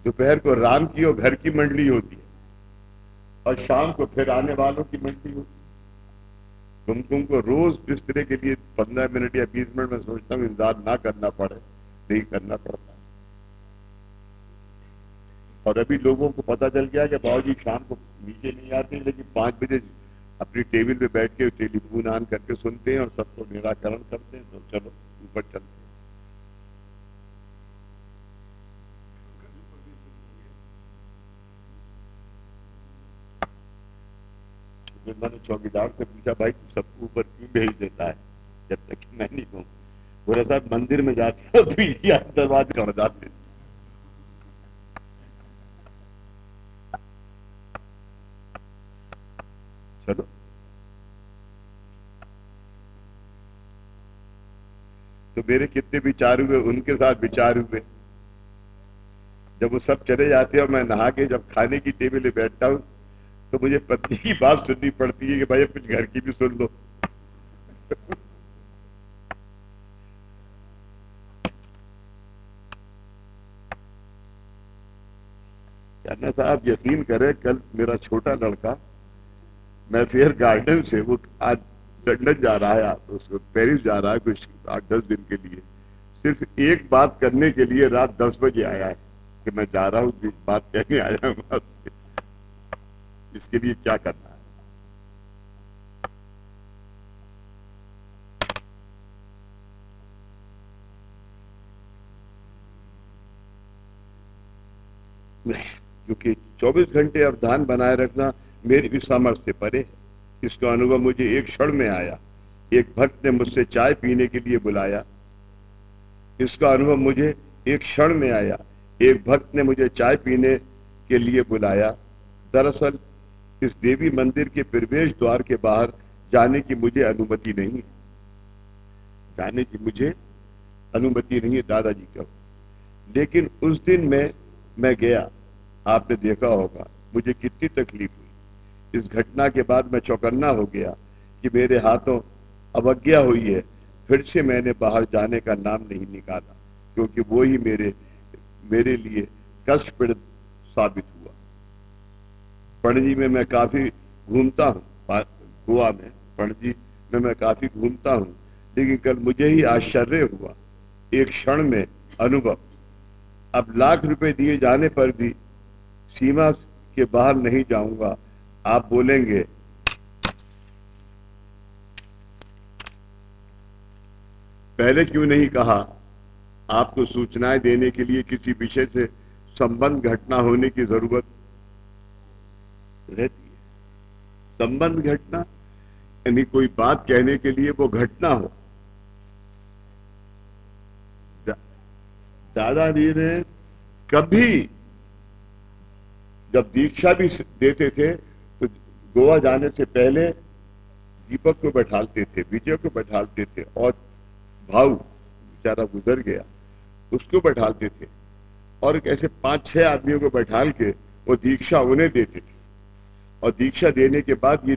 दोपहर को राम की और घर की मंडली होती है, और शाम को फिर आने वालों की मंडली होती है। तुमको रोज बिस्तरे के लिए 15 मिनट या 20 मिनट में सोचता हूँ इंतजार ना करना पड़े, नहीं करना पड़ता। और अभी लोगों को पता चल गया कि बाबूजी शाम को नीचे नहीं आते, लेकिन 5 बजे अपनी टेबल पे बैठ के टेलीफोन ऑन करके सुनते हैं और सबको निराकरण करते हैं। तो चलो ऊपर चलते हैं। मैंने चौकीदार से पूछा, भाई तू सबको ऊपर क्यों भेज देता है जब तक मैं नहीं कहूँ? बोला साहब मंदिर में जाते हो तो दरवाजे चढ़ जाते। चलो तो मेरे कितने विचार हुए, उनके साथ विचार हुए। जब वो सब चले जाते हैं और मैं नहा के जब खाने की टेबल पे बैठता हूँ तो मुझे पत्नी की बात सुननी पड़ती है कि भाई कुछ घर की भी सुन लो। कहना साहब यकीन करें, कल मेरा छोटा लड़का मैफेयर गार्डन से, वो आज लंदन जा रहा है, उसको पेरिस जा रहा है कुछ 8-10 दिन के लिए, सिर्फ एक बात करने के लिए रात 10 बजे आया है कि मैं जा रहा हूँ, बात कहने आया हूँ आपसे। इसके लिए क्या करना है? क्योंकि 24 घंटे अवधान बनाए रखना मेरी भी सामर्थ्य से परे है। इसका अनुभव मुझे एक क्षण में आया। एक भक्त ने मुझसे चाय पीने के लिए बुलाया। इसका अनुभव मुझे एक क्षण में आया। एक भक्त ने मुझे चाय पीने के लिए बुलाया। दरअसल इस देवी मंदिर के प्रवेश द्वार के बाहर जाने की मुझे अनुमति नहीं है, जाने की मुझे अनुमति नहीं है, दादाजी का। लेकिन उस दिन मैं गया। आपने देखा होगा मुझे कितनी तकलीफ हुई। इस घटना के बाद मैं चौकन्ना हो गया कि मेरे हाथों अवज्ञा हुई है। फिर से मैंने बाहर जाने का नाम नहीं निकाला, क्योंकि वो ही मेरे लिए कष्टप्रद साबित हुआ। पणजी में मैं काफी घूमता हूँ, गोवा में पणजी में मैं काफी घूमता हूँ, लेकिन कल मुझे ही आश्चर्य हुआ। एक क्षण में अनुभव। अब लाख रुपए दिए जाने पर भी सीमा के बाहर नहीं जाऊंगा। आप बोलेंगे पहले क्यों नहीं कहा? आपको सूचनाएं देने के लिए किसी विषय से संबंध घटना होने की जरूरत रहती है। संबंध घटना यानी कोई बात कहने के लिए वो घटना हो। दादाजी ने कभी जब दीक्षा भी देते थे तो गोवा जाने से पहले दीपक को बैठालते थे, विजय को बैठालते थे, और भाऊ बेचारा गुजर गया उसको बैठालते थे, और ऐसे 5-6 आदमियों को बैठाल के वो दीक्षा उन्हें देते थे। और दीक्षा देने के बाद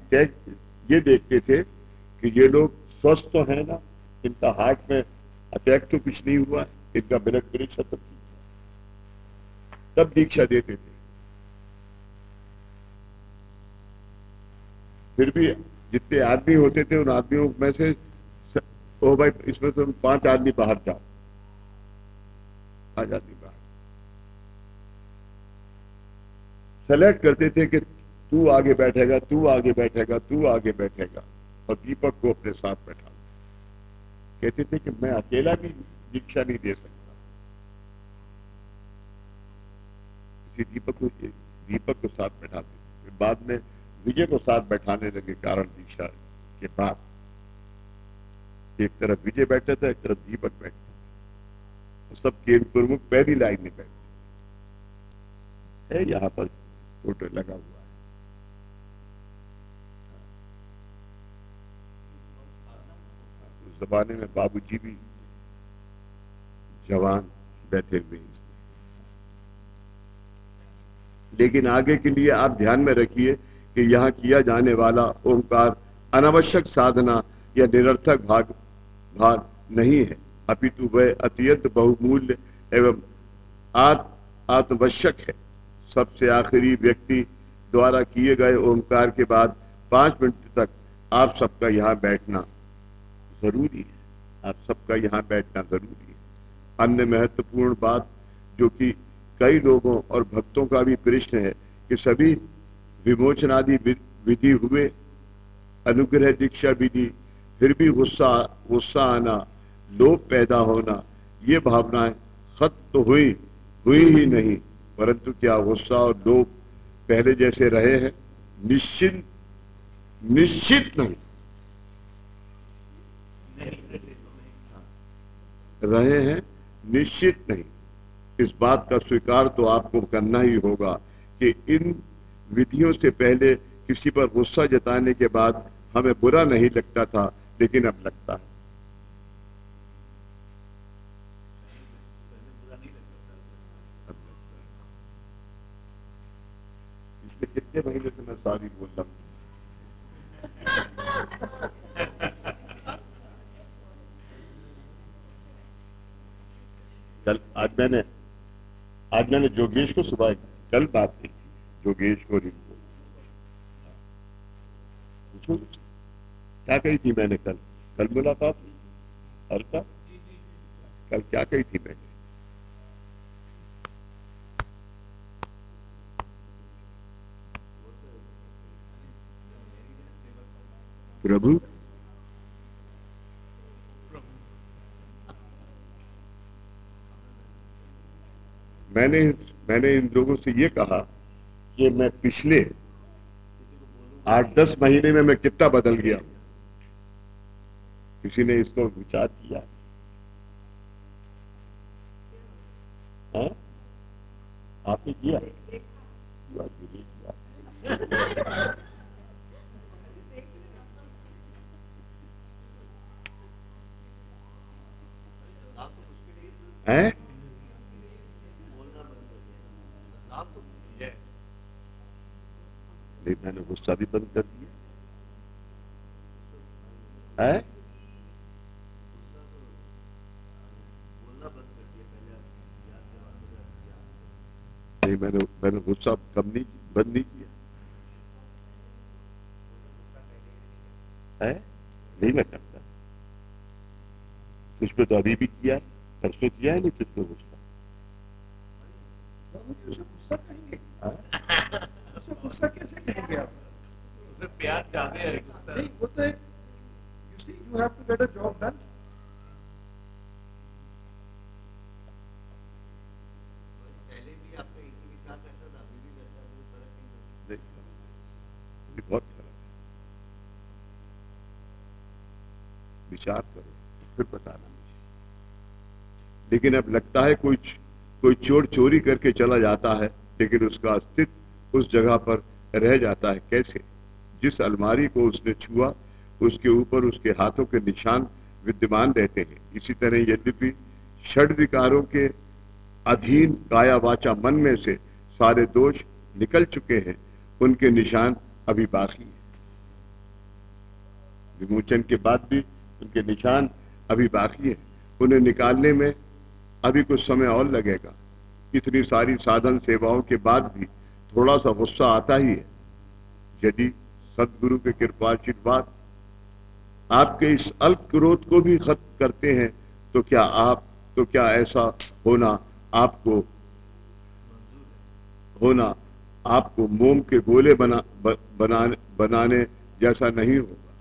ये देखते थे कि ये लोग स्वस्थ तो है ना, इनका हार्ट में अटैक तो कुछ नहीं हुआ, इनका ब्लड प्रेशर तो ठीक है, तब दीक्षा देते थे। फिर भी जितने आदमी होते थे उन आदमियों में से ओ भाई इसमें से 5 आदमी बाहर जाओ, 5 आदमी बाहर सेलेक्ट करते थे कि तू आगे बैठेगा, तू आगे बैठेगा, तू आगे बैठेगा, और दीपक को अपने साथ बैठा। कहते थे कि मैं अकेला भी दीक्षा नहीं दे सकता, इसी दीपक को साथ बैठाते थे। फिर बाद में विजय को साथ बैठाने लगे कारण दीक्षा के बाद। एक तरफ विजय बैठा था, एक तरफ दीपक बैठा था, सब केंद्र प्रमुख पहली लाइन में बैठे है। यहाँ पर फोटो लगा हुआ है। उस जमाने में बाबूजी भी जवान बैठे हुए हैं, लेकिन आगे के लिए आप ध्यान में रखिए कि यहाँ किया जाने वाला ओंकार अनावश्यक साधना या निरर्थक भार नहीं है, अपितु वह अत्यंत बहुमूल्य एवं आत्मवश्यक है। सबसे आखिरी व्यक्ति द्वारा किए गए ओंकार के बाद 5 मिनट तक आप सबका यहाँ बैठना जरूरी है। आप सबका यहाँ बैठना जरूरी है। अन्य महत्वपूर्ण बात जो कि कई लोगों और भक्तों का भी प्रश्न है कि सभी विमोचनादि विधि हुए, अनुग्रह दीक्षा विधि, फिर भी गुस्सा आना, लोभ पैदा होना, ये भावनाएं खत्म तो हुई ही नहीं, परंतु क्या गुस्सा और लोभ पहले जैसे रहे हैं? निश्चित नहीं रहे हैं, निश्चित नहीं। इस बात का स्वीकार तो आपको करना ही होगा कि इन विधियों से पहले किसी पर गुस्सा जताने के बाद हमें बुरा नहीं लगता था, लेकिन अब लगता है। इसमें कितने महीने से मैं सॉरी बोल रहा हूँ। कल आज मैंने जोगेश को सुबह कल बात की थी, जोगेश को रिंकू पूछो क्या कही थी मैंने कल मुलाकात हुई कल क्या कही थी मैंने? प्रभु मैंने इन लोगों से ये कहा कि मैं पिछले 8-10 महीने में मैं कितना बदल गया। किसी ने इसको विचार किया? हाँ? आपने किया? हैं? नहीं, मैंने गुस्सा भी बंद कर दिया है। नहीं, मैंने गुस्सा बंद नहीं किया है। नहीं मैं करता, कुछ पे तो अभी भी किया, परसों किया है। नहीं कुछ पे गुस्सा कैसे कहेंगे आप? उसे प्यार ज्यादा है, गुस्सा नहीं, वो तो you see, you have to get a job done. विचार करो, फिर बताना मुझे। लेकिन अब लगता है कोई चोर चोरी करके चला जाता है, लेकिन उसका अस्तित्व उस जगह पर रह जाता है। कैसे? जिस अलमारी को उसने छुआ उसके ऊपर उसके हाथों के निशान विद्यमान रहते हैं। इसी तरह यद्यपि षड विकारों के अधीन काया वाचा मन में से सारे दोष निकल चुके हैं, उनके निशान अभी बाकी हैं। विमोचन के बाद भी उनके निशान अभी बाकी हैं। उन्हें निकालने में अभी कुछ समय और लगेगा। इतनी सारी साधन सेवाओं के बाद भी थोड़ा सा गुस्सा आता ही है। यदि सदगुरु के कृपाशीर्वाद आपके इस अल्प क्रोध को भी खत्म करते हैं तो क्या ऐसा होना आपको मोम के गोले बनाने जैसा नहीं होगा।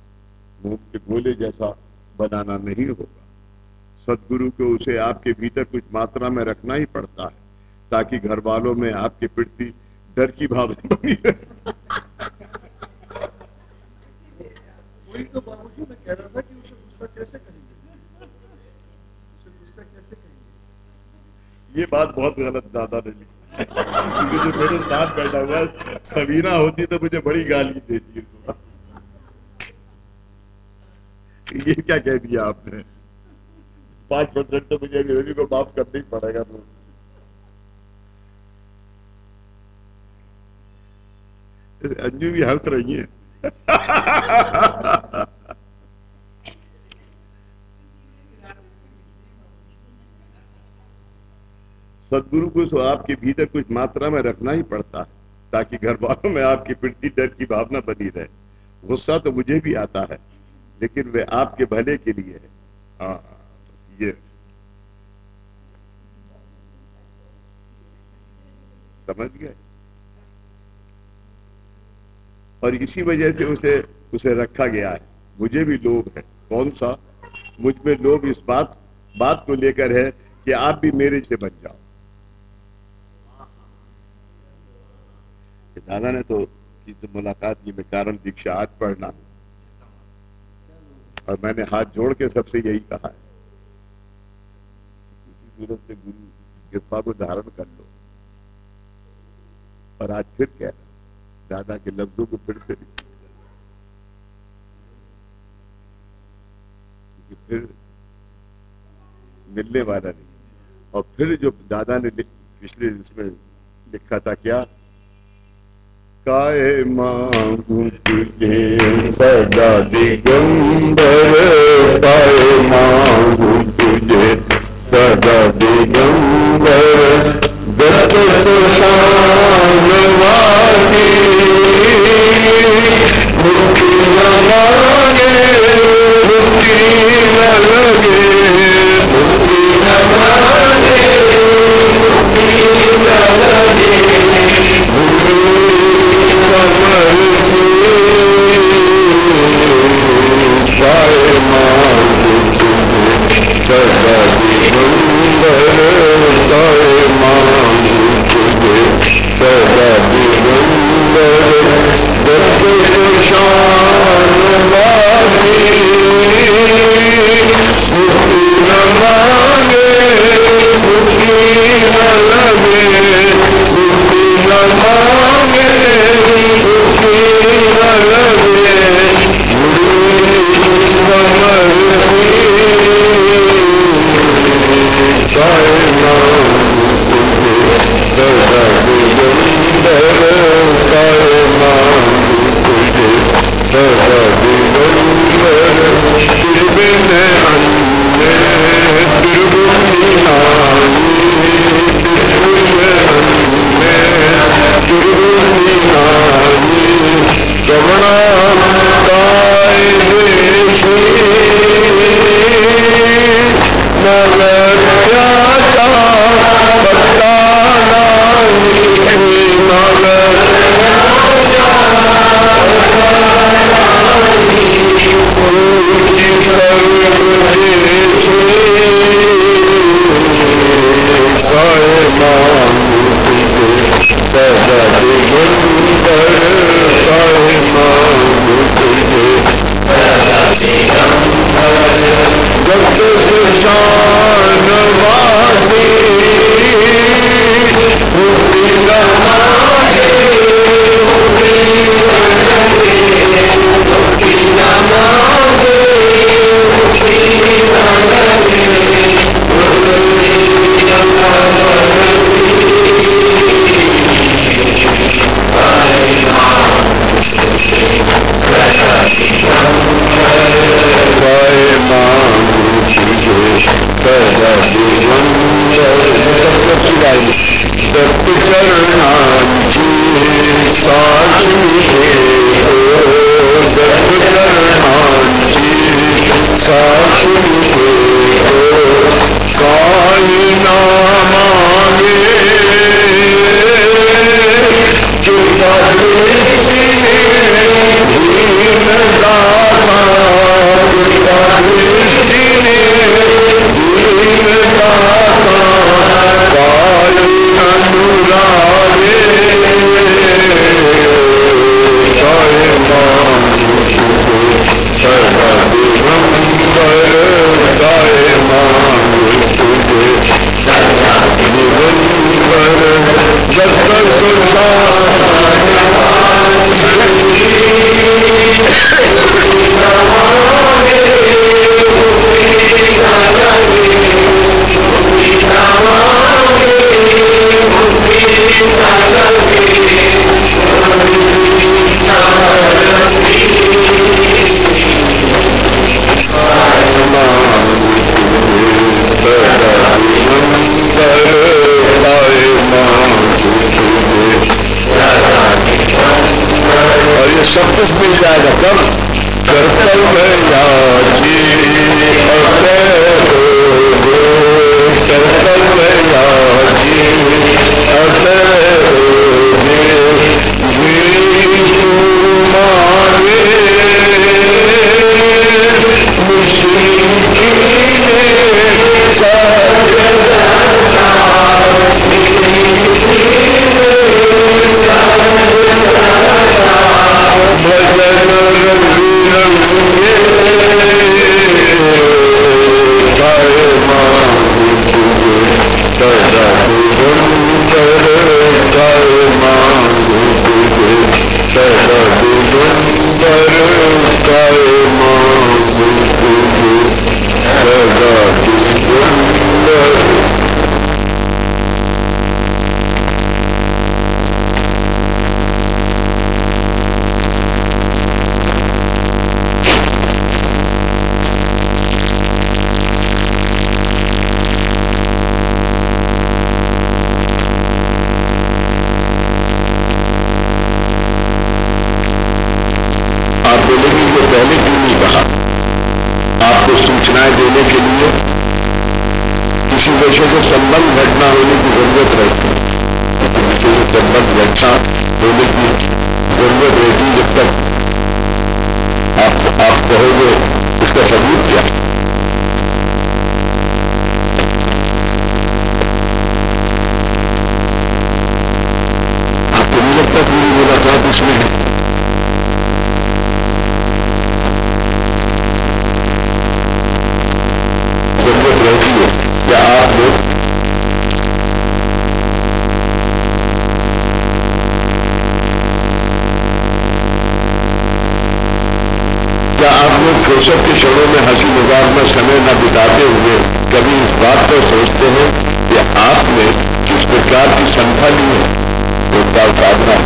मोम के गोले जैसा बनाना नहीं होगा। सदगुरु को उसे आपके भीतर कुछ मात्रा में रखना ही पड़ता है, ताकि घर वालों में आपके प्रति डर की भावना बनी रहे। वही तो बाबूजी मैं कह रहा था कि उसे गुस्सा कैसे करेंगे, उसे गुस्सा कैसे करेंगे। ये बात बहुत गलत दादा ने ली, क्योंकि जो मेरे साथ बैठा हुआ है सबीना होती तो मुझे बड़ी गाली देती है। ये क्या कह दिया आपने? 5% तो मुझे अंग्रेजी को माफ करना ही पड़ेगा। अंजू भी हंस रही है। सदगुरु को तो आपके भीतर कुछ मात्रा में रखना ही पड़ता है, ताकि घर वालों में आपके प्रति डर की भावना बनी रहे। गुस्सा तो मुझे भी आता है, लेकिन वे आपके भले के लिए है। हाँ, बस ये समझ गए। और इसी वजह से उसे रखा गया है। मुझे भी लोभ है। कौन सा? मुझ में लोभ इस बात को लेकर है कि आप भी मेरे से बन जाओ। दादा ने तो की तो मुलाकात की, मैं कारण दीक्षा आज पढ़ना, और मैंने हाथ जोड़ के सबसे यही कहा है, इसी सूरत से गुरु कृपा को धारण कर लो। और आज फिर कह रहा, दादा के लफ्जों को फिर से, फिर मिलने वाला नहीं। और फिर जो दादा ने पिछले इसमें लिखा था, क्या? काहे मांगू तुझे सदा दिगंबर, काहे मांगू तुझे सदा दिगंबर, गत सुशान वासी मुक्ति न मांगे, मुक्ति न लगे, मुक्ति न मांगे, मुक्ति न लगे, काहे मांगू तुझे सदा दिगंबर, काहे मांगू तुझे सदा दिगंबर, दस शान वासी मुक्ति न मांगे, मुक्ति न लगे, मुक्ति न मांगे, मुक्ति न लगे, काहे मांगू तुझे सदा दिगंबर, काहे मांगू तुझे सदा दिगंबर, बिन अन्य दुर्गुणी नानी, बिन अन्य दुर्गुणी नानी, कवना काय देशी नगर त्याचा पत्ता नाही, नगर त्याचा और ये सब कुछ मिल जाएगा कब? कर्तव्य याची कर्तव्य याची पहले क्यों नहीं कहा? आपको सूचनाएं देने के लिए किसी विषय को संबंध घटना होने की जरूरत रहती है, किसी विषय को संबंध घटना होने की जरूरत रहती जब तक आप कहोगे इसका सबूत क्या? आपको नहीं लगता पूरी मुलाकात इसमें है? जरूरत रहती है क्या आप लोग फुर्सत के क्षणों में हंसी मजाक में समय न बिताते हुए कभी इस बात पर सोचते हैं कि आपने किस प्रकार की संख्या ली है, ओंकार साधना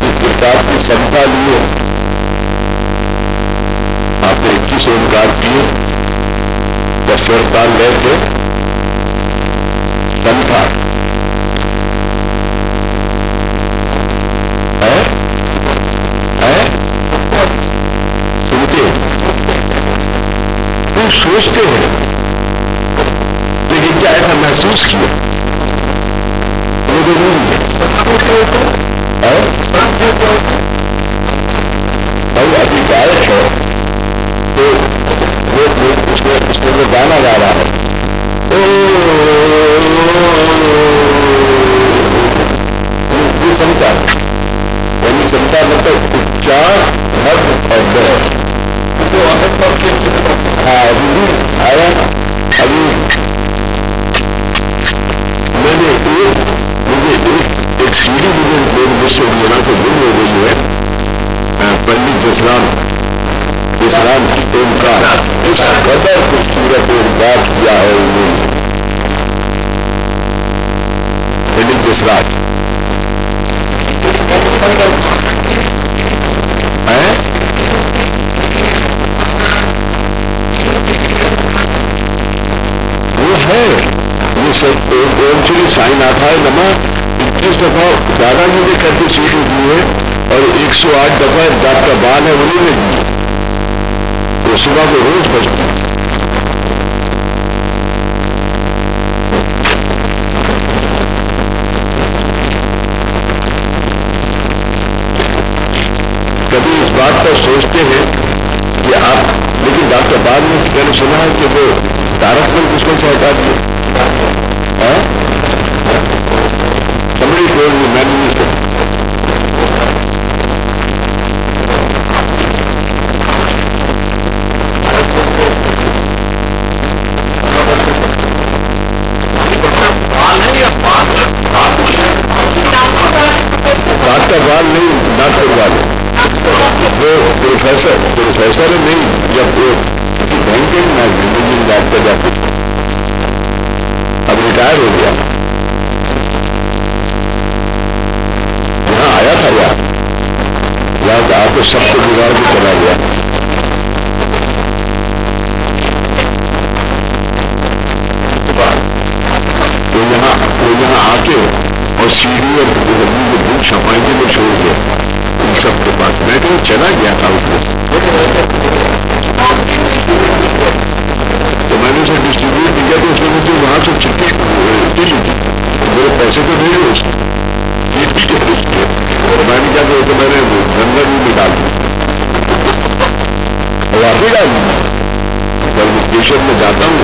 किस प्रकार की संख्या ली है? आपने 21 ओंकार किए, 10 स्वरताल ले थे, संख्या सोचते हैं, लेकिन क्या ऐसा महसूस किया? वो जरूरी है। भाई अभी गायक है तो वो उसमें वो गाना गा रहा है, ये समझा यानी समझा मतलब उच्चार मध्य और लय। आया अभी मैंने मुझे एक सीढ़ी मुझसे लेना तो गुम हो गई है, पंडित जसराम की ओंकार इस कदर खूबसूरत ओंकार किया है उन्होंने, पंडित जसराज है। ये सब ओम श्री साईनाथाय नमः 21 दफा दादाजी ने करके सीढ़ी दी है और 108 दफा डॉक्टर बाल है उन्हीं ने दी है। वो सुबह को रोज बजती है। कभी इस बात पर सोचते हैं कि आप, लेकिन डॉक्टर बाल ने मैंने सुना है कि वो तारक को दुश्मन से हटा दिए। समझी कोई मैंने नहीं किया। प्रोफेसर नहीं, जब वो किसी बैंक के मैनेजिंग डायरेक्टर या कुछ, अब रिटायर हो गया, यहाँ आया था यार, यहाँ आके सबको बिगाड़ के चला गया। वो यहाँ आके और सीढ़ी और बुक छपाई के लिए छोड़ गया उन सबके पास। मैं तो चला गया था उसको, तो मैंने उसे डिस्ट्रीब्यूट किया, तो उसने मुझे वहां से चिट्ठी दी थी, मेरे पैसे तो भेजे उसने, तो मैंने क्या किया, तो मैंने गंगा भी निकाल दी और वाकई डाल दी। जब स्टेशन में जाता हूँ,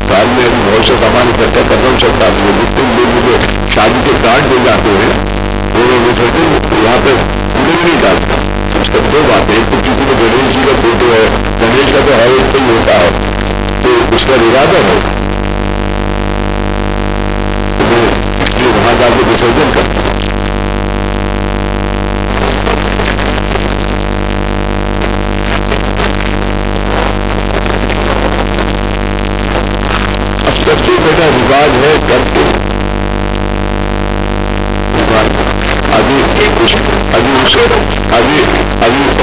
साल में अभी बहुत से सामान इकट्ठा कर रहा हूँ, सब साथ में जितने लोग मुझे शादी के कार्ड दे जाते हैं वो लोग सोचते यहाँ पे पूरे भी नहीं डालता। उसका दो बात है, एक तो किसी को गणेश जी का फोटो है, गणेश का तो हर एक कोई होता है, तो उसका इरादा है, तो मैं इसलिए वहां जाके विसर्जन करता हूँ। सबसे बड़ा रिवाज है करके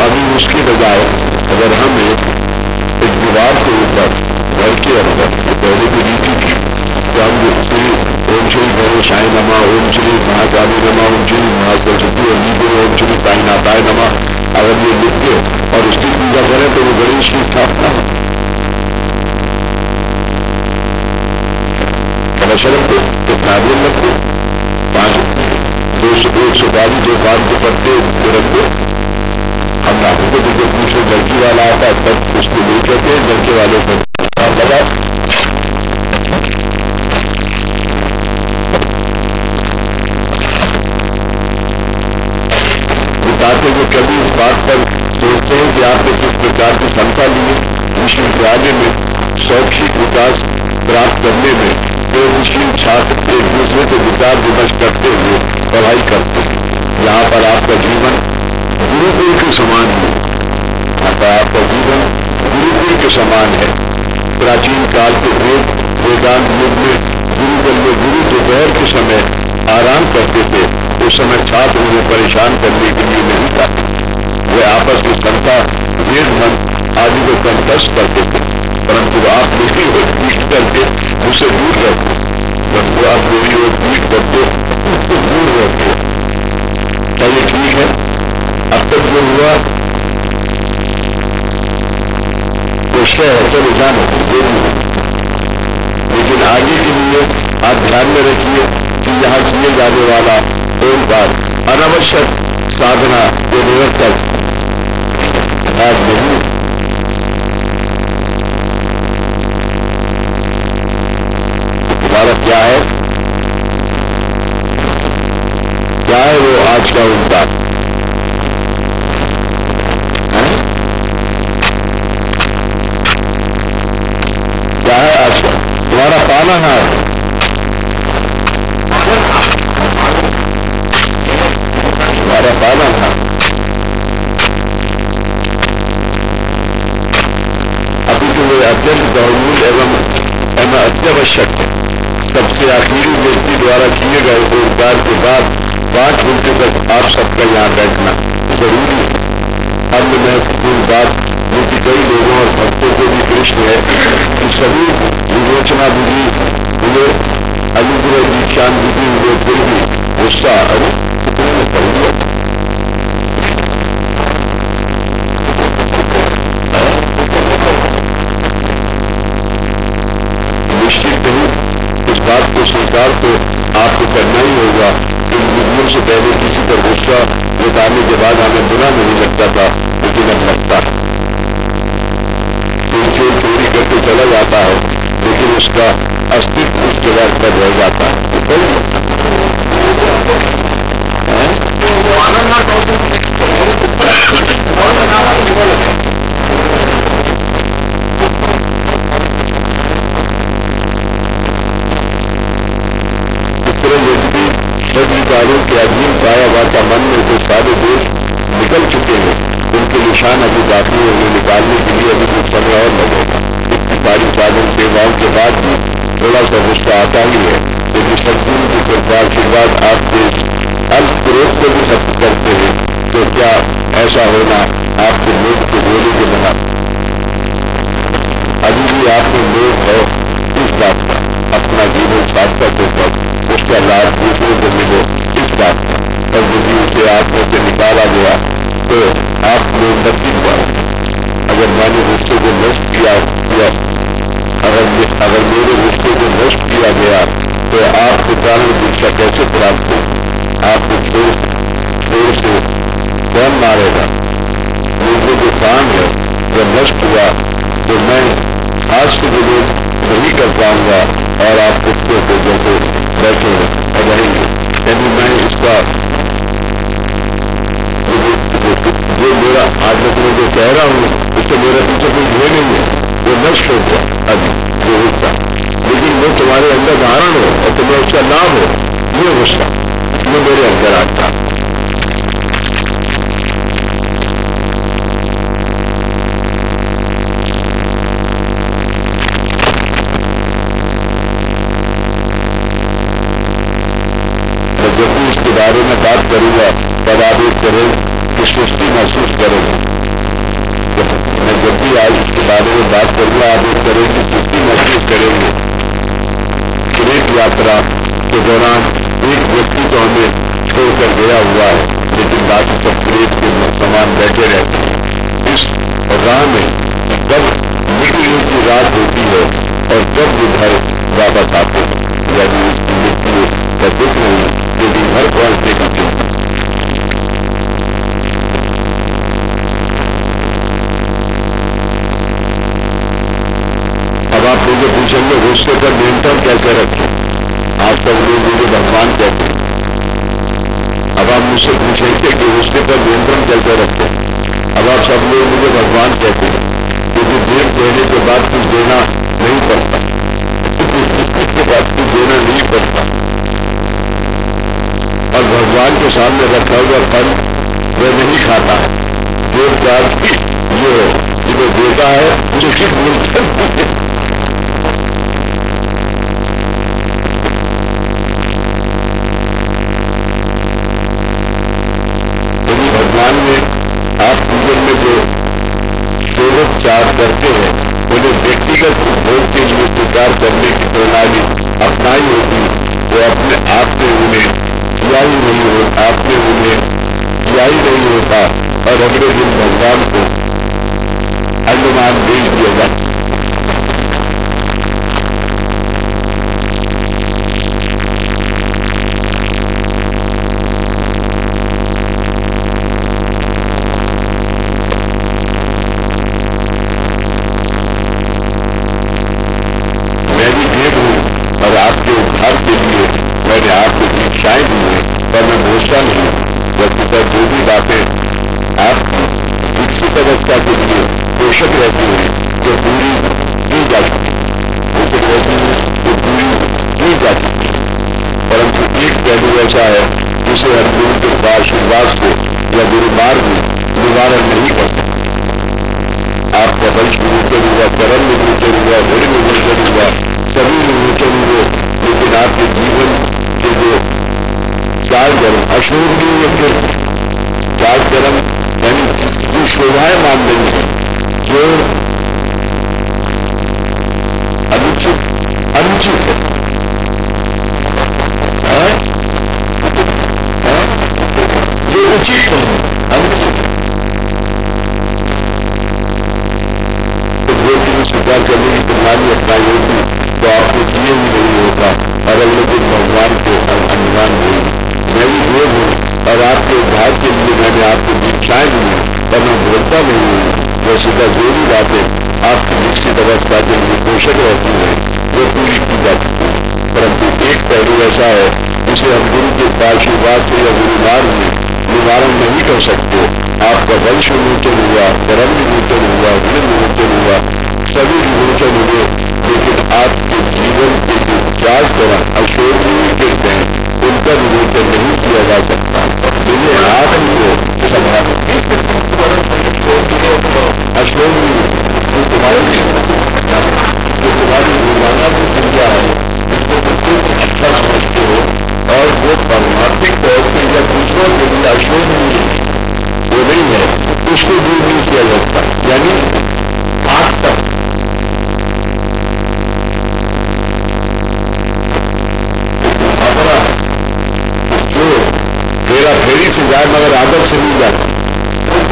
अभी उसके बजाय अगर हम एक दीवार के ऊपर घर के अंदर पहले की रीति थी, तो हम ओम श्री गणेशाय नमः, ओम श्री महाकाली नमः, ओम श्री महासरस्वती ओम श्री साईनाथाय नमः, अगर ये लिख के और उसकी पूजा करें तो वो गणेश की स्थापना है। शरम को तो नारियल रखो, 150 जो पान के पत्ते रखो। हम आपको तो जो पूछो लड़की वाला आता है तब उसको नहीं कहते, लड़के वाले को लगाओ। बताते जो कभी इस बात पर सोचते हैं कि आपने किस प्रकार की क्षमता ली है विश्वविद्यालय में शैक्षिक विकास प्राप्त करने में, प्रगतिशील छात्र एक दूसरे से विचार विमर्श करते हुए पढ़ाई करते हैं। यहाँ पर आपका जीवन गुरुकुल के समान है, यहाँ पर आपका जीवन गुरुकुल के समान है। प्राचीन काल के वेदांत युग में गुरुकुल में गुरु दोपहर के समय आराम करते थे, उस समय छात्र उन्हें परेशान करने के लिए नहीं था, वे आपस में संता वेद मंत्र आदि को कंठस्थ करते थे, परंतु आप नहीं हो पीट करके उससे दूर रहते, परंतु आप कोई और पीट करते उससे दूर रहते। क्या ये ठीक है? अब तक जो हुआ वो शय है, चलो जानो जो भी है, लेकिन आगे के लिए आप ध्यान में रखिए कि यहाँ किए जाने वाला ओंकार अनावश्यक साधना के निरर्थक आज नहीं। क्या है, क्या है वो आज का उनका है? क्या है आज का तुम्हारा पाना है? तुम्हारा पाना है अभी तो वे अत्यंत बहुमूल्य एवं अत्यावश्यक है। सबसे आखिरी व्यक्ति द्वारा किए गए उपकार के बाद 5 घंटे तक आप सबका यहाँ बैठना जरूरी है। अन्य महत्वपूर्ण बात जो कि कई लोगों और भक्तों को भी कृष्ण है कि सभी विवेचना विधि हुए, अनुग्रह दीक्षांत विधि हुए, फिर भी गुस्सा निश्चित नहीं। इस बात को स्वीकार तो आपको करना ही होगा। इन विधियों से पहले किसी पर गुस्सा निकालने के बाद हमें बुरा नहीं लगता था, लेकिन अब लगता है। कोई चोर चोरी करके चला जाता है, लेकिन उसका अस्तित्व उस जगह पर रह जाता है। सभी कार्यों के अधीन पाया वाचा मन में तो सारे देश निकल चुके हैं, उनके निशान अभी बाकी है, उन्हें निकालने के लिए अभी कुछ समय और लगेगा। इतनी सारी साधन सेवाओं के बाद भी थोड़ा सा गुस्सा आता ही है। यदि सदगुरु की कृपा आशीर्वाद आपके अल्प क्रोध को भी सत्य करते हैं तो क्या ऐसा होना आपके लोग को बोले के बना। अभी भी आपको लोग है इस बात का, अपना जीवन सार्थक होकर उसका लाभ दूसरों को मिले इस बात का, और यदि उसे आप में से निकाला गया तो आप लोग नसीब पाओगे। अगर मैंने रिश्ते को नष्ट किया अगर मेरे रिश्ते को नष्ट किया गया तो आपको प्राण दीक्षा कैसे प्राप्त हो। आपको छोड़ से कौन मारेगा। मेरे जो काम है जब नष्ट हुआ तो मैं आज से विरोध नहीं कर पाऊंगा और आप कुत्तों को जैसे बैठे रहेंगे। यदि मैं इसका जो मेरा आज मैं जो कह रहा हूँ उससे मेरा पीछे कोई ये नहीं है, वो नष्ट हो गया अभी जो गुस्सा, लेकिन वो तुम्हारे अंदर धारण हो और तुम्हें उसका लाभ हो, ये गुस्सा वो मेरे अंदर आता। जब भी इसके बारे में बात करूंगा तब आप एक तरह की सृष्टि महसूस करेंगे। मैं जब भी आज इसके बारे में बात करूंगा आप एक तरह की सृष्टि महसूस करेंगे। क्रेत यात्रा के दौरान एक व्यक्ति तो हमें छोड़कर गया हुआ है, लेकिन बाकी सब क्रेत के समान बैठे रहते हैं। इस राह में कब निकलने की रात होती है और कब वो घर वापस आते हैं, यानी उसकी मृत्यु का दुख नहीं, लेकिन घर पहुंचने का दुख। अब आप मुझे पूछेंगे गुस्से पर नियंत्रण कैसे रखें। आज तक लोग मुझे भगवान कहते हैं। अब आप मुझसे पूछेंगे कि गुस्से पर नियंत्रण कैसे रखें। अब आप सब लोग मुझे भगवान कहते हैं, क्योंकि देर कहने के बाद कुछ देना नहीं पड़ता, उसके बाद कुछ देना नहीं पड़ता, और भगवान के सामने रखा हुआ फल वह नहीं खाता है। देर प्यार ये है कि वो देता है मुझे सिर्फ मिलता है। भगवान में आप जीवन में जो शोधोपचार करते हैं उन्हें व्यक्तिगत उपभोग के लिए स्वीकार करने की प्रणाली अपनाई होती, वो अपने आप में उन्हें किया ही नहीं होता, आपने उन्हें किया ही नहीं होता, और अगले दिन भगवान को अनुमान भेज दिया जाता। आपके उद्धार के लिए मैंने आपको दीक्षाएं दी है, पर मैं बोलता नहीं। वस्तुतः जो भी बातें आपकी विकसित अवस्था के लिए पोषक रहती है जो पूरी की जा चुकी, पोषक रहती है जो पूरी की जा चुकी, परंतु एक पहलू ऐसा है जिसे हम गुरु के आशीर्वाद से या गुरु मार्ग में निवारण नहीं कर सकते। आपका वंश विमोचन हुआ, कर्म विमोचन हुआ, ऋण विमोचन हुआ, सभी विमोचन हुए, लेकिन आपके जीवन के जो चार कर्म अशोभनीय के चार कर्म यानी जो शोभाएं मानदंड है, जो अनुचित है, जो उचित नहीं अनुचित है, तो वो चीज स्वीकार करने की प्रणाली अपनाई होती तो आपको किए ही नहीं होता, और अगले दिन भगवान को अनुमान हुई। मैं भी देव हूँ और आपके उद्धार के लिए मैंने आपको दीक्षाएं दी है, पर मैं बोलता नहीं हूँ। वैसे का जो भी बातें आपकी विकसित अवस्था के लिए पोषक रहती है वो पूरी की जाती है, परंतु एक पहलू ऐसा है जिसे हम गुरु के आशीर्वाद से या गुरु मार्ग में निवारण नहीं कर सकते। आपका वंश विमोचन हुआ, कर्म विमोचन हुआ, ऋण विमोचन हुआ, सभी विमोचन हुए, लेकिन आपके जीवन के जो चार तरह अशोभनीय गिरते हैं उनका विमोचन नहीं किया जा सकता। जिन्हें आप को संभालने हेरा फेरी से जाए मगर आदत से नहीं जाती।